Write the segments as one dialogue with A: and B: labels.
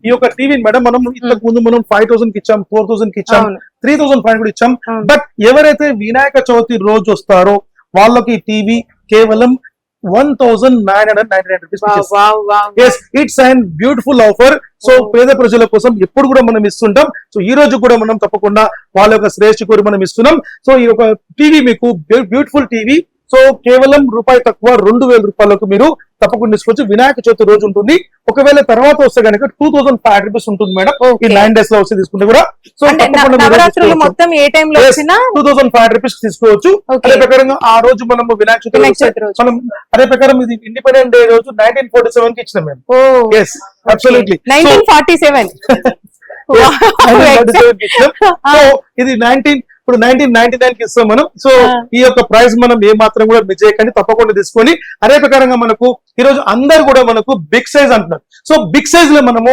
A: ఈ యొక్క టీవీని మేడం మనం ఇంతకు ముందు మనం 5,000 కి ఇచ్చాం, 4,000 కి ఇచ్చాం, 3,500 కూడా ఇచ్చాం. బట్ ఎవరైతే వినాయక చవితి రోజు వస్తారో వాళ్ళకి టీవీ కేవలం 1,999 rupees. It's and beautiful offer. So పేద ప్రజల కోసం ఎప్పుడు కూడా మనం ఇస్తుంటాం. సో ఈ రోజు కూడా మనం తప్పకుండా వాళ్ళ యొక్క శ్రేష్ఠ కోరి మనం ఇస్తున్నాం. సో ఈ యొక్క టీవీ మీకు బ్యూటిఫుల్ టీవీ సో కేవలం రూపాయి తక్కువ 2,000 రూపాయలకు మీరు తప్పకుండా తీసుకోవచ్చు. వినాయక చవితి రోజు ఉంటుంది. ఒకవేళ తర్వాత వస్తే కనుక 2,500 రూపీస్ ఉంటుంది మేడం. ఈ 9 days లో వస్తే తీసుకుంటే కూడా. సో
B: మొత్తం ఏ టైం లో
A: 2,500 రూపీస్ తీసుకోవచ్చు. అదే ప్రకారంగా ఆ రోజు మనం వినాయక చవితి మనం అదే ప్రకారం ఇది ఇండిపెండెంట్ డే రోజు 1947 కి ఇచ్చినాం మేము. Yes absolutely
B: 1947.
A: సో ఇది 1999 కి ఇస్తాం మనం. సో ఈ యొక్క ప్రైస్ మనం ఏ మాత్రం కూడా మిస్ చేయకండి, తప్పకుండా తీసుకొని. అదే ప్రకారంగా మనకు ఈ రోజు అందరు కూడా మనకు బిగ్ సైజ్ అంటున్నారు. సో బిగ్ సైజ్ లో మనము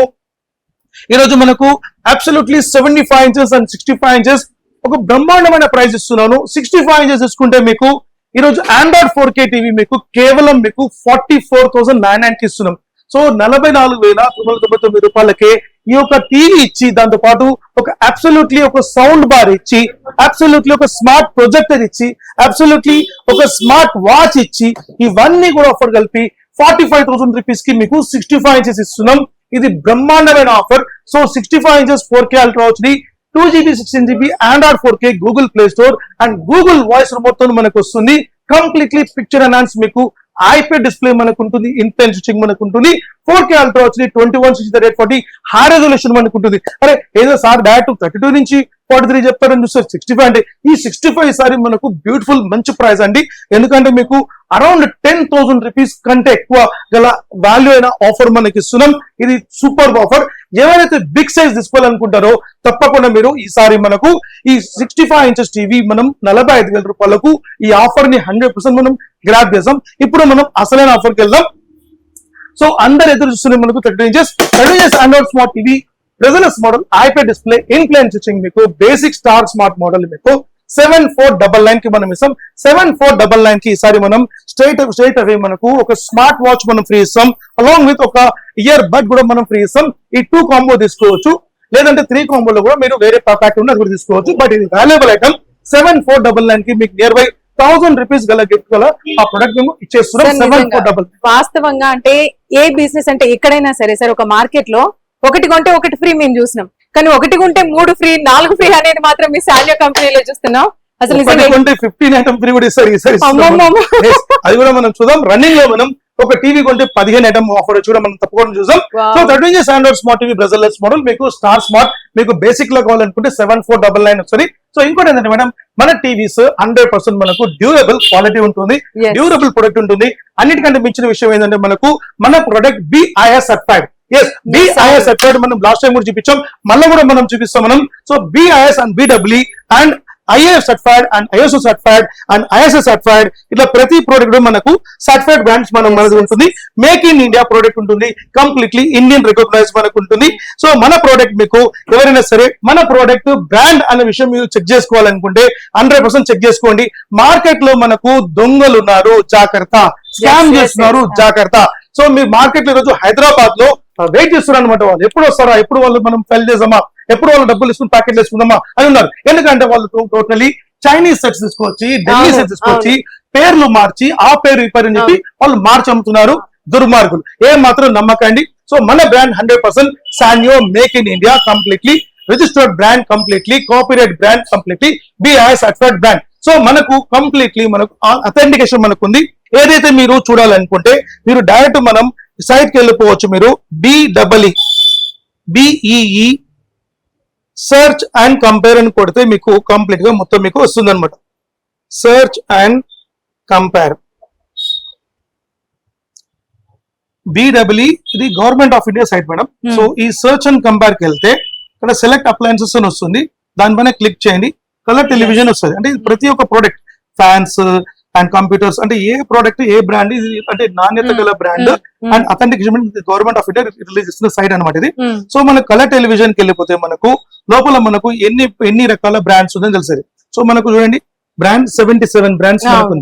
A: ఈ రోజు మనకు అబ్సల్యూట్లీ 75 inches అండ్ 65 inches ఒక బ్రహ్మాండమైన ప్రైస్ ఇస్తున్నాను. 65 inches తీసుకుంటే మీకు ఈ రోజు ఆండ్రాయిడ్ 4K టీవీ మీకు కేవలం మీకు 44,990 కి ఇస్తున్నాం. సో 44,999 రూపాయలకే ఈ యొక్క టీవీ ఇచ్చి దాంతో పాటు ఒక అబ్సల్యూట్లీ ఒక సౌండ్ బార్ ఇచ్చి, అబ్సల్యూట్లీ ఒక స్మార్ట్ ప్రొజెక్టర్ ఇచ్చి, అబ్సల్యూట్లీ ఒక స్మార్ట్ వాచ్ ఇచ్చి, ఇవన్నీ కూడా ఆఫర్ కలిపి 45,000 రూపీస్ కి మీకు 65 inches ఇస్తున్నాం. ఇది బ్రహ్మాండమైన offer. So 65 inches 4K ultra వచ్చి 2GB 16GB Android 4K Google Play store and Google voice remote మనకు వస్తుంది. కంప్లీట్లీ పిక్చర్ ఎన్హాన్స్ మీకు ఐప్యాడ్ డిస్ప్లే మనకు ఉంటుంది, ఇన్పెన్ స్విచ్చింగ్ మనకు ఉంటుంది. 4K అల్ట్రా వచ్చి 2160x840 హై రెజల్యూషన్ మనకు ఉంటుంది. అరే ఏదో సార్ డైరెక్ట్ 32 నుంచి 43 చెప్తారని చూస్తారు 65 అంటే ఈ 65 సారి మనకు బ్యూటిఫుల్ మంచి ప్రైస్ అండి. ఎందుకంటే మీకు అరౌండ్ 10,000 రూపీస్ కంటే ఎక్కువ గల వాల్యూ అయిన ఆఫర్ మనకి ఇస్తున్నాం. ఇది సూపర్ ఆఫర్. ఎవరైతే బిగ్ సైజ్ తీసుకోవాలనుకుంటారో తప్పకుండా మీరు ఈసారి మనకు ఈ 65 inches టీవీ మనం 45,000 రూపాయలకు ఈ ఆఫర్ ని 100% మనం గ్రాప్ చేసాం. ఇప్పుడు మనం అసలైన ఆఫర్కి వెళ్దాం. సో అందరు ఎదురు చూస్తున్న మనకు 30 inches android smart TV resolution model iPad display in plane switching మీకు బేసిక్ స్టార్ స్మార్ట్ మోడల్ మీకు 7499 కి మనం ఇస్తాం. 7499 కి ఈసారి మనం స్ట్రైట్ అవే మనకు ఒక స్మార్ట్ వాచ్ మనం ఫ్రీ ఇస్తాం. అలాంగ్ విత్ ఒక ఇయర్ బడ్ కూడా మనం ఫ్రీ ఇస్తాం. ఈ 2 కాంబో తీసుకోవచ్చు, లేదంటే 3 కాంబోలో కూడా మీరు వేరే ప్యాక్ ఉన్నది కూడా తీసుకోవచ్చు. బట్ ఇది వాల్యుబుల్ ఐటమ్. 7499 కి మీకు నియర్ బై 1,000 రూపీస్ గల గిఫ్ట్ గల ఆ ప్రొడక్ట్ మేము ఇచ్చేస్తున్నాం. 7499.
B: వాస్తవంగా అంటే ఏ బిజినెస్ అంటే ఎక్కడైనా సరే సార్ ఒక మార్కెట్ లో ఒకటి కొంటే ఒకటి ఫ్రీ మేము చూసినాం, కానీ ఒకటి కొంటే 3 ఫ్రీ 4 ఫ్రీ అనేది మాత్రం మీ సాల్యో కంపెనీలో చూస్తున్నాం. అసలు
A: 15 ఐటమ్ ఫ్రీ కూడా ఇస్తారు. అది కూడా మనం చూద్దాం. రన్నింగ్ లో మనం ఒక టీవీ కొంటే 15 ఐటమ్ ఆఫర్ కూడా మనం తప్పకుండా చూసాం. So 30 inches android smart TV bezelless model మీకు స్టార్ స్మార్ట్ మీకు బేసిక్ లో కావాలనుకుంటే 7499 వస్తుంది. సో ఇంకోటి ఏంటంటే మేడం మన టీవీస్ 100% మనకు డ్యూరబుల్ క్వాలిటీ ఉంటుంది, డ్యూరబుల్ ప్రొడక్ట్ ఉంటుంది. అన్నిటికంటే మించిన విషయం ఏంటంటే మనకు మన product BIS certified. BIS certified మనం లాస్ట్ టైం కూడా చూపించాం, మళ్ళీ కూడా మనం చూపిస్తాం మనం. So BIS and BEE and IAF certified and ISO certified and ISS certified ఇట్లా ప్రతి ప్రోడక్ట్ మనకు సర్టిఫైడ్ బ్రాండ్స్ మనది ఉంటుంది. మేక్ ఇన్ ఇండియా ప్రోడక్ట్ ఉంటుంది, కంప్లీట్లీ ఇండియన్ రికగ్నైజ్ మనకు ఉంటుంది. సో మన ప్రోడక్ట్ మీకు ఎవరైనా సరే మన ప్రోడక్ట్ బ్రాండ్ అనే విషయం మీరు చెక్ చేసుకోవాలనుకుంటే 100% చెక్ చేసుకోండి. మార్కెట్ లో మనకు దొంగలు ఉన్నారు, జాగ్రత్త. స్కామ్ చేస్తున్నారు, జాగ్రత్త. సో మీరు మార్కెట్ లో ఈరోజు హైదరాబాద్ లో వెయిట్ చేస్తున్నారు అనమాట. వాళ్ళు ఎప్పుడు వస్తారా, ఎప్పుడు వాళ్ళు మనం ఫెల్ చేద్దామా, ఎప్పుడు వాళ్ళు డబ్బులు ఇస్తున్న ప్యాకెట్ వేసుకుందామా అని ఉన్నారు. ఎందుకంటే వాళ్ళు టోటలీ చైనీస్ సెట్స్ తీసుకొచ్చి, ఢిల్లీ సెట్స్ తీసుకొచ్చి పేర్లు మార్చి ఆ పేరు ఈ పేరు అని చెప్పి వాళ్ళు మార్చి అమ్ముతున్నారు. దుర్మార్గులు. ఏం మాత్రం నమ్మకండి. సో మన brand 100% సాన్యో make in India, completely registered brand, completely copyright brand, completely BIS certified brand. So మనకు కంప్లీట్లీ మనకు అథెంటికేషన్ మనకు ఉంది. ఏదైతే మీరు చూడాలనుకుంటే మీరు డైరెక్ట్ మనం సైట్ కి వెళ్ళిపోవచ్చు. మీరు BEE సర్చ్ అండ్ కంపేర్ అని కొడితే మీకు కంప్లీట్ గా మొత్తం మీకు వస్తుంది అనమాట. సర్చ్ అండ్ కంపేర్ BEE ఇది government of India site madam. So ఈ సర్చ్ అండ్ కంపేర్ కి వెళ్తే ఇక్కడ సెలెక్ట్ అప్లయన్సెస్ అని వస్తుంది. దానిపైన క్లిక్ చేయండి. కలర్ టెలివిజన్ వస్తుంది. అంటే ప్రతి ఒక్క ప్రోడక్ట్ ఫ్యాన్స్ అండ్ కంప్యూటర్స్ అంటే ఏ ప్రోడక్ట్ ఏ బ్రాండ్ ఇది అంటే నాణ్యత గల brand and authentication government of India release చేస్తున్న సైట్ అనమాట ఇది. సో మన కలర్ టెలివిజన్ కి వెళ్ళిపోతే మనకు లోపల మనకు ఎన్ని రకాల బ్రాండ్స్ ఉందని తెలుస్తుంది. సో మనకు చూడండి బ్రాండ్ 77 బ్రాండ్స్ మనకు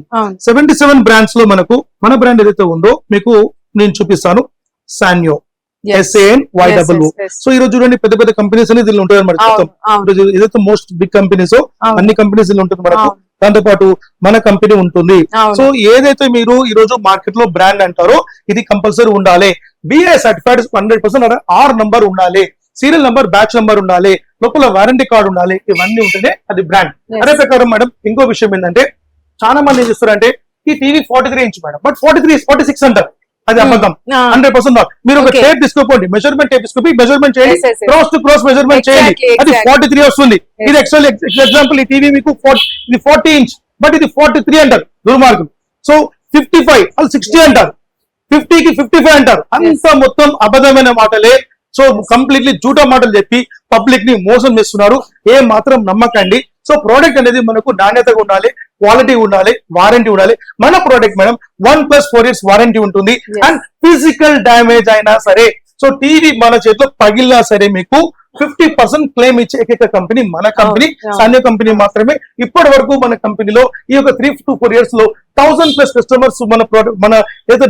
A: 77 బ్రాండ్స్ లో మనకు మన బ్రాండ్ ఏదైతే ఉందో మీకు నేను చూపిస్తాను. సాన్యో
B: Yes.
A: SANYOO.
B: yes.
A: సో ఈ రోజు చూడండి పెద్ద పెద్ద కంపెనీస్ అనేది దీనిలో ఉంటాయి అన్నమాట.
B: అవును, అవును.
A: ఈరోజు ఏదైతే మోస్ట్ బిగ్ కంపెనీస్
B: అవును.
A: అన్ని కంపెనీస్ దీనిలో ఉంటుంది మనకు.
B: అవును.
A: దాంతో పాటు మన కంపెనీ ఉంటుంది.
B: అవును.
A: సో ఏదైతే మీరు ఈ రోజు మార్కెట్ లో బ్రాండ్ అంటారో ఇది కంపల్సరీ ఉండాలి. BI సర్టిఫైడ్ 100% ఆర్ నంబర్ ఉండాలి, సీరియల్ నంబర్, బ్యాచ్ నంబర్ ఉండాలి, లోపల వారంటీ కార్డు ఉండాలి. ఇవన్నీ ఉంటేనే అది బ్రాండ్.
B: Yes.
A: అదే ప్రకారం మేడం ఇంకో విషయం ఏంటంటే చాలా మంది ఏం చేస్తారంటే ఈ టీవీ 43 ఇంచ్ మేడం, బట్ 46 అంటారు. అది అబద్ధం. 100% not. మీరు ఒక
B: Okay.
A: టేప్ తీసుకోండి, మెజర్మెంట్ టేప్ తీసుకొని మెజర్మెంట్ చేయండి,
B: Yes, yes, yes.
A: Cross to cross measurement చేయండి,
B: Exactly,
A: అది
B: exactly.
A: 43 వస్తుంది.
B: Yes.
A: ఇది యాక్చువల్లీ ఎగ్జాంపుల్ ఈ టీవీ మీకు ఇది 40 ఇంచ్, బట్ ఇది 43 అంటారు దుర్మార్గం. సో 55 వాళ్ళు 60 అంటారు, 50కి 55 అంటారు. అంత మొత్తం అబద్ధమైన మాటలే. సో కంప్లీట్లీ జూటా మాటలు చెప్పి పబ్లిక్ ని మోసం చేస్తున్నారు. ఏ మాత్రం నమ్మకండి. సో ప్రోడక్ట్ అనేది మనకు నాణ్యతగా ఉండాలి, క్వాలిటీ ఉండాలి, వారంటీ ఉండాలి. మన ప్రోడక్ట్ మేడం 1+4 years వారంటీ ఉంటుంది.
B: Yes.
A: అండ్ ఫిజికల్ డ్యామేజ్ అయినా సరే, సో టీవీ మన చేతిలో పగిలినా సరే మీకు 50% క్లెయిమ్ ఇచ్చే ఏకైక కంపెనీ మన కంపెనీ,
B: అవును.
A: సాన్యో కంపెనీ మాత్రమే. ఇప్పటి వరకు మన కంపెనీలో ఈ యొక్క 3 to 4 years లో 1000+ కస్టమర్స్ మన ప్రోడక్ట్ మన ఏదైతే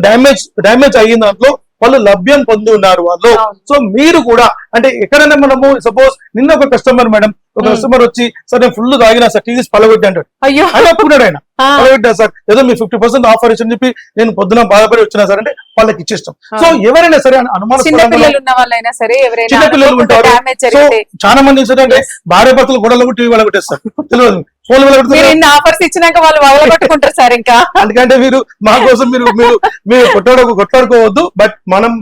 A: డ్యామేజ్ అయిన దాంట్లో వాళ్ళు లభ్యం పొంది ఉన్నారు వాళ్ళు.
B: అవును.
A: సో మీరు కూడా అంటే ఎక్కడైనా మనము సపోజ్ నిన్న ఒక కస్టమర్ మేడం, ఒక కస్టమర్ వచ్చి సార్ నేను ఫుల్ తాగినా సార్ టీవీస్ పలగొట్టి అంటాడు.
B: అయ్యో.
A: ఆయన ఒప్పుకున్నాడు, ఆయన
B: ఆ.
A: పలగొట్టా సార్ ఏదో మీ 50% ఆఫర్ ఇచ్చని చెప్పి నేను పొద్దున బాధపడి వచ్చినా సార్ అంటే వాళ్ళకి ఇచ్చేస్తాం. సో ఎవరైనా సరే
B: చిన్న
A: అనుమానం
B: పిల్లలు ఉన్న వాళ్ళైనా సరే ఎవరైనా
A: చిన్న పిల్లలు ఉంటారు.
B: డ్యామేజ్
A: సో
B: జరిగితే
A: చాలా మంది ఏంటంటే
B: Yes.
A: భార్య భర్తలు గొడవలు టీవీ వాళ్ళ కొట్టేస్తారు, తెలియదు ఫోన్
B: మీరు
A: వెళ్ళగొట్టుతారు.
B: ఇన్ని ఆఫర్స్ ఇచ్చినాక వాళ్ళు వదలగొట్టుకుంటారు సార్ ఇంకా.
A: అందుకంటే మీరు మా కోసం మీరు కొట్లాడుకోవద్దు. బట్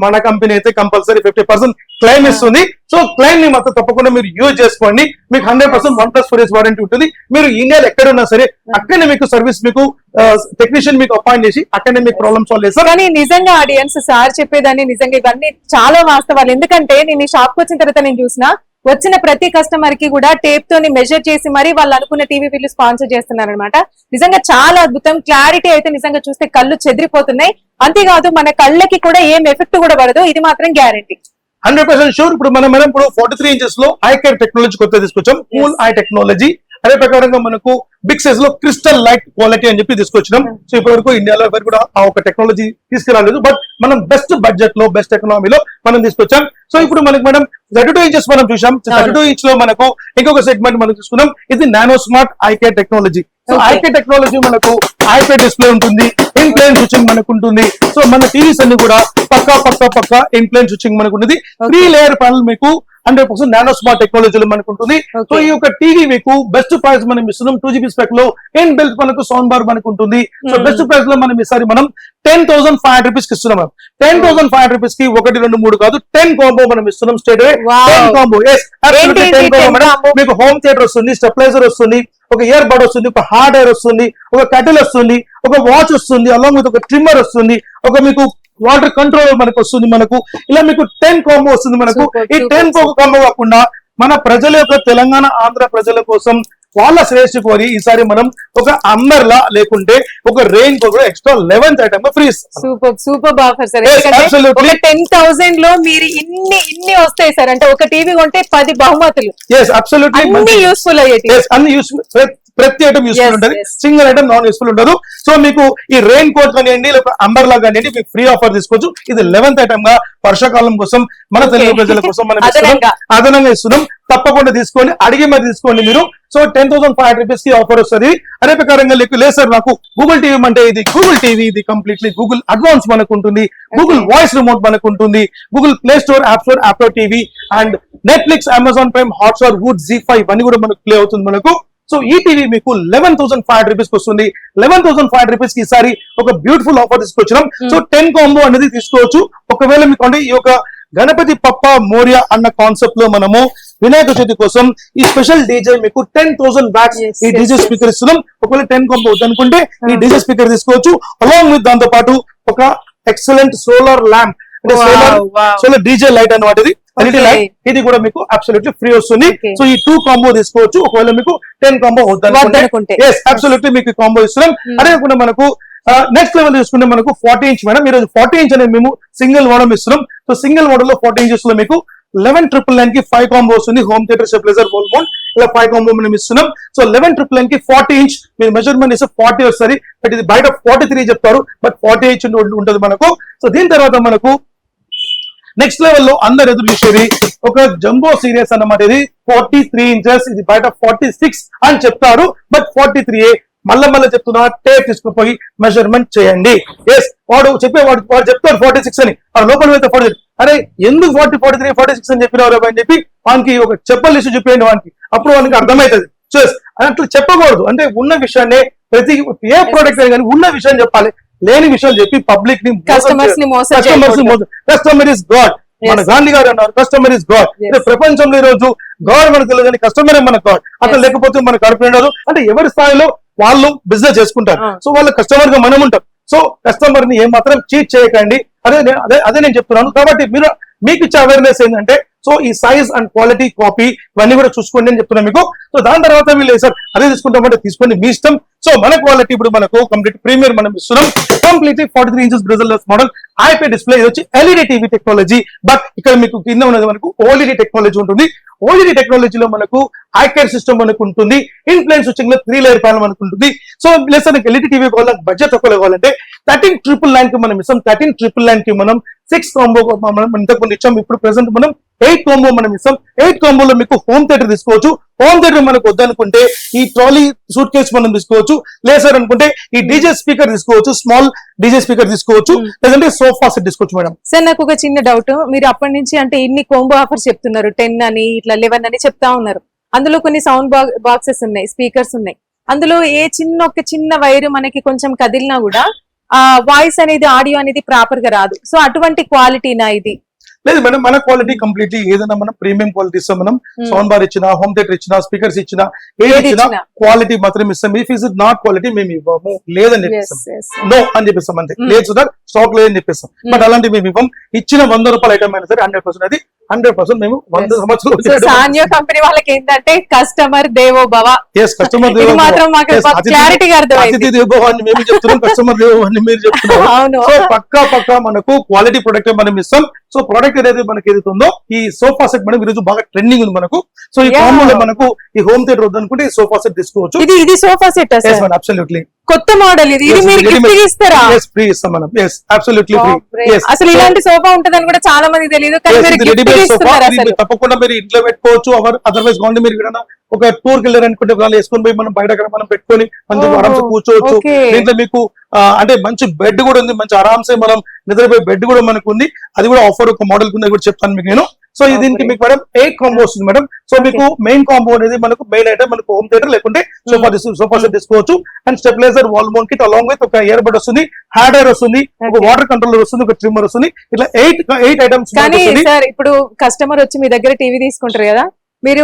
A: మన కంపెనీ అయితే కంపల్సరీ 50% క్లెయిమ్ ఇస్తుంది. సో క్లెయిమ్ ని మాత్రం తప్పకుండా మీరు యూజ్ చేసుకోండి. మీకు 100% 1+4 years వారంటీ ఉంటుంది. మీరు ఇండియాలో ఎక్కడున్నా సరే అక్కడనే మీకు సర్వీస్, మీకు టెక్నీషియన్ మీకు అపాయింట్ చేసి అక్కడనే మీకు ప్రాబ్లమ్ సాల్వ్ చేస్తారు.
B: కానీ నిజంగా ఆడియన్స్ సార్ చెప్పేదాన్ని నిజంగా ఇవన్నీ చాలా వాస్తవాలు. ఎందుకంటే నేను ఈ షాప్ కి వచ్చిన తర్వాత నేను చూసిన వచ్చిన ప్రతి కస్టమర్ కి కూడా టేప్ తోని మెజర్ చేసి మరి వాళ్ళు అనుకున్న టీవీ వీళ్ళు స్పాన్సర్ చేస్తున్నారు అనమాట. నిజంగా చాలా అద్భుతం. క్లారిటీ అయితే నిజంగా చూస్తే కళ్ళు చెదిరిపోతున్నాయి. అంతేకాదు మన కళ్ళకి కూడా ఏం ఎఫెక్ట్ కూడా పడదు. ఇది మాత్రం గ్యారంటీ.
A: 100% షూర్. ఇప్పుడు మనం ఇప్పుడు 43 ఇంచెస్ లో ఐ కేర్ టెక్నాలజీ కొత్త తీసుకొచ్చాం, కూల్ ఐ టెక్నాలజీ. అదే ప్రకారంగా మనకు బిగ్ సైజ్ లో క్రిస్టల్ లైట్ క్వాలిటీ అని చెప్పి తీసుకొచ్చినాం. సో ఇప్పటి వరకు ఇండియాలో ఎవరు కూడా ఆ ఒక టెక్నాలజీ తీసుకురాలేదు. బట్ మనం బెస్ట్ బడ్జెట్ లో బెస్ట్ ఎకనామీలో మనం తీసుకొచ్చాం. సో ఇప్పుడు మనకి మేడం 32 ఇంచెస్ మనం చూసాం. 32 ఇంచ్ లో మనకు ఇంకొక సెగ్మెంట్ మనం తీసుకున్నాం. ఇది nano smart I care technology. So I care technology మనకు ఐపీఎస్ డిస్ప్లే ఉంటుంది, ఇన్ ప్లేన్ స్విచ్చింగ్ మనకు ఉంటుంది. సో మన టీవీస్ అన్ని కూడా పక్కా ఇన్ ప్లేన్ స్విచ్చింగ్ మనకు ఉంటుంది. 3 లేయర్ ప్యానల్ మీకు 100% నానో స్మార్ట్ టెక్నాలజీలో మనకు ఉంటుంది. సో ఈ యొక్క టీవీ మీకు బెస్ట్ ప్రైస్ మనం ఇస్తున్నాం. 2GB స్పెక్ లో ఇన్ బిల్ట్ మనకు సౌండ్ బార్ మనకు ఉంటుంది. సో బెస్ట్ ప్రైస్ లో మనం ఈసారి మనం 10,500 రూపీస్ కి ఇస్తున్నాం. 10,500 రూపీస్ కి 1, 2, 3 కాదు 10 కాంబో మనం ఇస్తున్నాం straight away.
B: Wow.
A: 10 combo. yes, absolutely 10 combo madam. మీకు హోమ్ థియేటర్ వస్తుంది, స్టెబిలైజర్ వస్తుంది, ఒక ఇయర్ బడ్ వస్తుంది, ఒక హార్డ్ ఎయిర్ వస్తుంది, ఒక కటిల్ వస్తుంది, ఒక వాచ్ వస్తుంది, అలాంగ్ విత్ ఒక ట్రిమ్మర్ వస్తుంది, ఒక మీకు వాటర్ కంట్రోలర్ మనకు వస్తుంది. మనకు ఇలా మీకు 10 కాంబో వస్తుంది మనకు.
B: Super,
A: ఈ
B: super,
A: 10 కాంబో కాకుండా మన ప్రజల యొక్క తెలంగాణ ఆంధ్ర ప్రజల కోసం వాళ్ళ శ్రేష్ఠ కోరి ఈసారి మనం ఒక అంబర్లా లేకుంటే ఒక రెయిన్ కోట్ కూడా extra 11th item free.
B: Super offer sir.
A: Yes,
B: ఎందుకంటే
A: absolutely.
B: ఒక 10,000 లో మీరు ఇన్ని వస్తాయి సార్. అంటే ఒక టీవీ కొంటే 10 బహుమతులు,
A: ఎస్ అబ్సల్యూట్లీ
B: అన్ని యూస్ఫుల్ అయ్యేటి.
A: అన్ని యూస్ఫుల్, ప్రతి ఐటమ్ యూస్ఫుల్
B: Yes,
A: ఉంటుంది.
B: yes.
A: Single item non useful ఉండదు. సో మీకు ఈ రెయిన్ కోట్ కానివ్వండి లేకపోతే అంబర్లా కానివ్వండి మీకు ఫ్రీ ఆఫర్ తీసుకోవచ్చు. ఇది 11th ఐటమ్ గా వర్షాకాలం కోసం మన
B: Okay.
A: తెలుగు ప్రజల కోసం మనం ఇస్తున్నాం. అదనంగా ఇస్తున్నాం. తప్పకుండా తీసుకోండి, అడిగి మరి తీసుకోండి మీరు. సో 10,500 రూపీస్ కి ఆఫర్ వస్తుంది. అదే ప్రకారంగా లేదు సార్ నాకు గూగుల్ టీవీ అంటే ఇది గూగుల్ టీవీ, ఇది కంప్లీట్లీ గూగుల్ అడ్వాన్స్ మనకు ఉంటుంది, గూగుల్ వాయిస్ రిమోట్ మనకు ఉంటుంది, Google Play Store, app store, app TV and Netflix, Amazon Prime, Hotstar, Voot, Zee five ఇవన్నీ కూడా మనకు ప్లే అవుతుంది మనకు. సో ఈ టీవీ మీకు 11,500 రూపీస్ వస్తుంది. 11,500 రూపీస్ కి ఈసారి ఒక బ్యూటిఫుల్ ఆఫర్ తీసుకొచ్చినాం. సో 10 కాంబో అనేది తీసుకోవచ్చు. ఒకవేళ మీకు అంటే ఈ యొక్క గణపతి పప్ప మోరియా అన్న కాన్సెప్ట్ లో మనము వినాయక చవితి కోసం ఈ స్పెషల్ డీజే మీకు 10,000 బ్యాట్స్
B: Yes,
A: ఈ
B: yes,
A: డీజే
B: yes.
A: స్పీకర్ ఇస్తున్నాం. ఒకవేళ 10 కాంబో వద్దనుకుంటే ఈ డీజే స్పీకర్ తీసుకోవచ్చు. అలాంగ్ విత్ దాంతో పాటు ఒక ఎక్సలెంట్ సోలార్ ల్యాంప్ అంటే
B: Wow.
A: సోలార్ డీజే లైట్ అన్నమాట. ఇది ఎల్ఈడి
B: Okay.
A: లైట్, ఇది కూడా మీకు అబ్సల్యూట్లీ ఫ్రీ వస్తుంది.
B: Okay.
A: సో ఈ 2 కాంబో తీసుకోవచ్చు. ఒకవేళ మీకు 10 కాంబో
B: వద్దనుకుంటే.
A: ఎస్ అబ్సల్యూట్లీ మీకు కాంబో ఇస్తున్నాం. అదే కాకుండా మనకు నెక్స్ట్ లెవెల్ తీసుకుంటే మనకు 40 ఇంచ్ మేడం. ఈరోజు 40 ఇంచ్ అనేది మేము సింగిల్ మోడల్ ఇస్తున్నాం. సో సింగిల్ మోడల్ లో 40 ఇంచెస్ లో మీకు 11,999 కి 5 కాంబో వస్తుంది. హోమ్ థియేటర్, స్టెబిలైజర్, వోల్ మౌంట్ ఇలా 5 కాంబో మనం ఇస్తున్నాం. సో 11,999 కి 40 ఇంచ్ మీరు మెజర్మెంట్ ఇస్తే 40 వస్తుంది. బట్ ఇది బయట 43 చెప్తారు, బట్ 40 ఇంచ్ ఉంటుంది మనకు. సో దీని తర్వాత మనకు నెక్స్ట్ లెవెల్ లో అందరు ఎదురు చూసేది ఒక జంబో సీరియస్ అన్నమాట. ఇది 43 ఇంచెస్, ఇది బయట 46 అని చెప్తారు, బట్ 43 మళ్ళీ చెప్తున్నా, టేప్ తీసుకుపోయి మెజర్మెంట్ చేయండి. ఎస్, వాడు చెప్తాడు 46 అని, ఆ లోపల వెళ్తే 46. అరే ఎందుకు 43 46 అని చెప్పినవారు అని చెప్పి వానికి ఒక చెప్పల్ ఇష్యూ చెప్పేయండి వానికి, అప్పుడు వానికి అర్థమవుతుంది. సో అట్లా చెప్పకూడదు, అంటే ఉన్న విషయాన్ని ప్రతి ఏ ప్రోడక్ట్ అయినా కానీ ఉన్న విషయం చెప్పాలి, లేని విషయాలు చెప్పి పబ్లిక్ ని కస్టమర్ ఇస్ గాడ్. మన గాంధీ గారు అన్నారు కస్టమర్ ఇస్ గాడ్. ప్రపంచంలో ఈ రోజు గాడ్ మనకు తెలియదు కానీ కస్టమర్ మన గాడ్. అట్లా లేకపోతే మన కడుపు ఉండదు. అంటే ఎవరి స్థాయిలో వాళ్ళు బిజినెస్ చేసుకుంటారు. సో వాళ్ళ కస్టమర్ గా మనం ఉంటాం. సో కస్టమర్ ని ఏమాత్రం చీట్ చేయకండి. అదే నేను చెప్తున్నాను. కాబట్టి మీకు ఇచ్చే అవేర్నెస్ ఏంటంటే, సో ఈ సైజ్ అండ్ క్వాలిటీ కాపీ ఇవన్నీ కూడా చూసుకోండి అని చెప్తున్నాను మీకు. సో దాని తర్వాత వీళ్ళు సార్ అదే తీసుకుంటామంటే తీసుకోండి, మీ ఇష్టం. సో మన క్వాలిటీ ఇప్పుడు మనకు కంప్లీట్ ప్రీమియర్ మనం ఇస్తున్నాం. Completely 43 inches bezelless model IP display. ఇది వచ్చి ఎల్ఈడి టీవీ టెక్నాలజీ, బట్ ఇక్కడ మీకు కింద ఉన్నది మనకు ఓఎల్ఈడి టెక్నాలజీ ఉంటుంది. ఓఎల్ఈడి టెక్నాలజీలో మనకు ఐకేర్ సిస్టమ్ మనకు ఉంటుంది. ఇన్ఫ్లుయెన్స్ స్విచ్చింగ్ లో 3 లేయర్ ప్యానల్ మనకు ఉంటుంది. సో ప్లస్ మనకి ఎల్ఈడి టీవీ కావాలి, బడ్జెట్ తక్కువ కావాలంటే 13,999 కి మనం ఇస్తాం. 13,999 కి మనం 6 కాంబో మనం ఇంతకుముందు ఇచ్చాం. ఇప్పుడు ప్రెసెంట్ మనం 8 కాంబో మనం ఇస్తాం. 8 కాంబోలో మీకు హోమ్ థియేటర్ తీసుకోవచ్చు. హోమ్ థియేటర్ మనకు వద్దనుకుంటే ఈ ట్రాలీ సూట్ కేస్ మనం తీసుకోవచ్చు. లేసారు అనుకుంటే ఈ డీజే స్పీకర్ తీసుకోవచ్చు, స్మాల్ డీజే స్పీకర్ తీసుకోవచ్చు, లేదంటే సోఫా సెట్ తీసుకోవచ్చు మేడం.
B: సార్ నాకు ఒక చిన్న డౌట్, మీరు అప్పటి నుంచి అంటే ఇన్ని కోంబో ఆఫర్స్ చెప్తున్నారు, 10 అని ఇట్లా 11 అని చెప్తా ఉన్నారు. అందులో కొన్ని సౌండ్ బాక్సెస్ ఉన్నాయి, స్పీకర్స్ ఉన్నాయి. అందులో ఒక చిన్న వైర్ మనకి కొంచెం కదిలినా కూడా ఆ వాయిస్ అనేది, ఆడియో అనేది ప్రాపర్ గా రాదు. సో అటువంటి క్వాలిటీనా ఇది?
A: లేదు మేడం, మన క్వాలిటీ కంప్లీట్లీ ఏదైనా మనం ప్రీమియం క్వాలిటీ ఇస్తాం. మనం సౌండ్ బార్ ఇచ్చినా, హోమ్ థియేటర్ ఇచ్చినా, స్పీకర్స్ ఇచ్చినా, ఏది ఇచ్చినా క్వాలిటీ మాత్రం ఇస్తాం. ఇఫ్ ఇస్ నాట్ క్వాలిటీ మేము ఇవ్వము, లేదని చెప్పిస్తాం, నో అని చెప్పిస్తాం అంతే. లేదు సార్ స్టాక్ లేదని చెప్పిస్తాం. బట్ అలాంటి మేము ఇవ్వం. ఇచ్చిన 100 రూపాయల ఐటమ్ అయినా సరే 100% అది 100% మేము 100 సంవత్సరాలు.
B: సాన్యో కంపెనీ వాళ్ళకి ఏంటంటే కస్టమర్ దేవో భవ.
A: ఎస్, కస్టమర్ దేవో భవ,
B: క్లారిటీగా
A: అతిథి దేవో భవ అని మేము చెప్తున్నాం, కస్టమర్ దేవో భవ అని మీరు చెప్తున్నారు. సో పక్కా మనకు క్వాలిటీ ప్రొడక్ట్ మనం ఇస్తాం. సో ప్రోడక్ట్ ఏదైతే మనకి ఏదైతుందో ఈ సోఫా సెట్ మేడం ఈరోజు బాగా ట్రెండింగ్ ఉంది మనకు. సో ఈ కాంబోలో మనకు ఈ హోమ్ థియేటర్ వద్దనుకుంటే ఈ సోఫా సెట్ తీసుకోవచ్చు.
B: ఇది సోఫా సెట్
A: అబ్సల్యూట్లీ
B: కొత్త మోడల్. ఇది మీరు గిఫ్ట్ ఇస్తారా?
A: yes ఫ్రీ ఇస్తాం మనం. yes absolutely free. yes,
B: అసలు ఇలాంటి సోఫా ఉంటదని కూడా చాలా మంది తెలియదు, కానీ మీరు గిఫ్ట్ ఇస్తున్నారు. అసలు
A: తప్పకుండా మీరు ఇంట్లో పెట్టుకోవచ్చు. అదర్వైజ్ కావాలి మీరు ఇక్కడ ఒక టూర్ కి వెళ్ళారు అనుకుంటే వాళ్ళు వేసుకొని పోయి మనం బయట మనం పెట్టుకొని మంచి ఆరాంసే కూర్చోవచ్చు. దీంట్లో మీకు అంటే మంచి బెడ్ కూడా ఉంది, మంచి ఆరాంసే మనం నిద్రపోయే బెడ్ కూడా మనకు ఉంది. అది కూడా ఆఫర్ ఒక మోడల్ కింద కూడా చెప్తాను మీకు నేను. సో దీనికి మీకు మేడం 8 కాంబో వస్తుంది మేడం. సో మీకు మెయిన్ కాంబో అనేది మనకు మెయిన్ ఐటమ్ మనకు హోమ్ థియేటర్ లేకుంటే సోఫా సెట్ తీసుకోవచ్చు. And stabiliser, wall mount kit along with ఒక ఇయర్ బడ్ వస్తుంది, హ్యాండ్ ఎయిర్ వస్తుంది, ఒక వాటర్ కంట్రోలర్ వస్తుంది, ఒక ట్రిమ్మర్ వస్తుంది. ఇట్లా 8 ఐటమ్స్.
B: కానీ సార్ ఇప్పుడు కస్టమర్ వచ్చి మీ దగ్గర టీవీ తీసుకుంటారు కదా, మీరు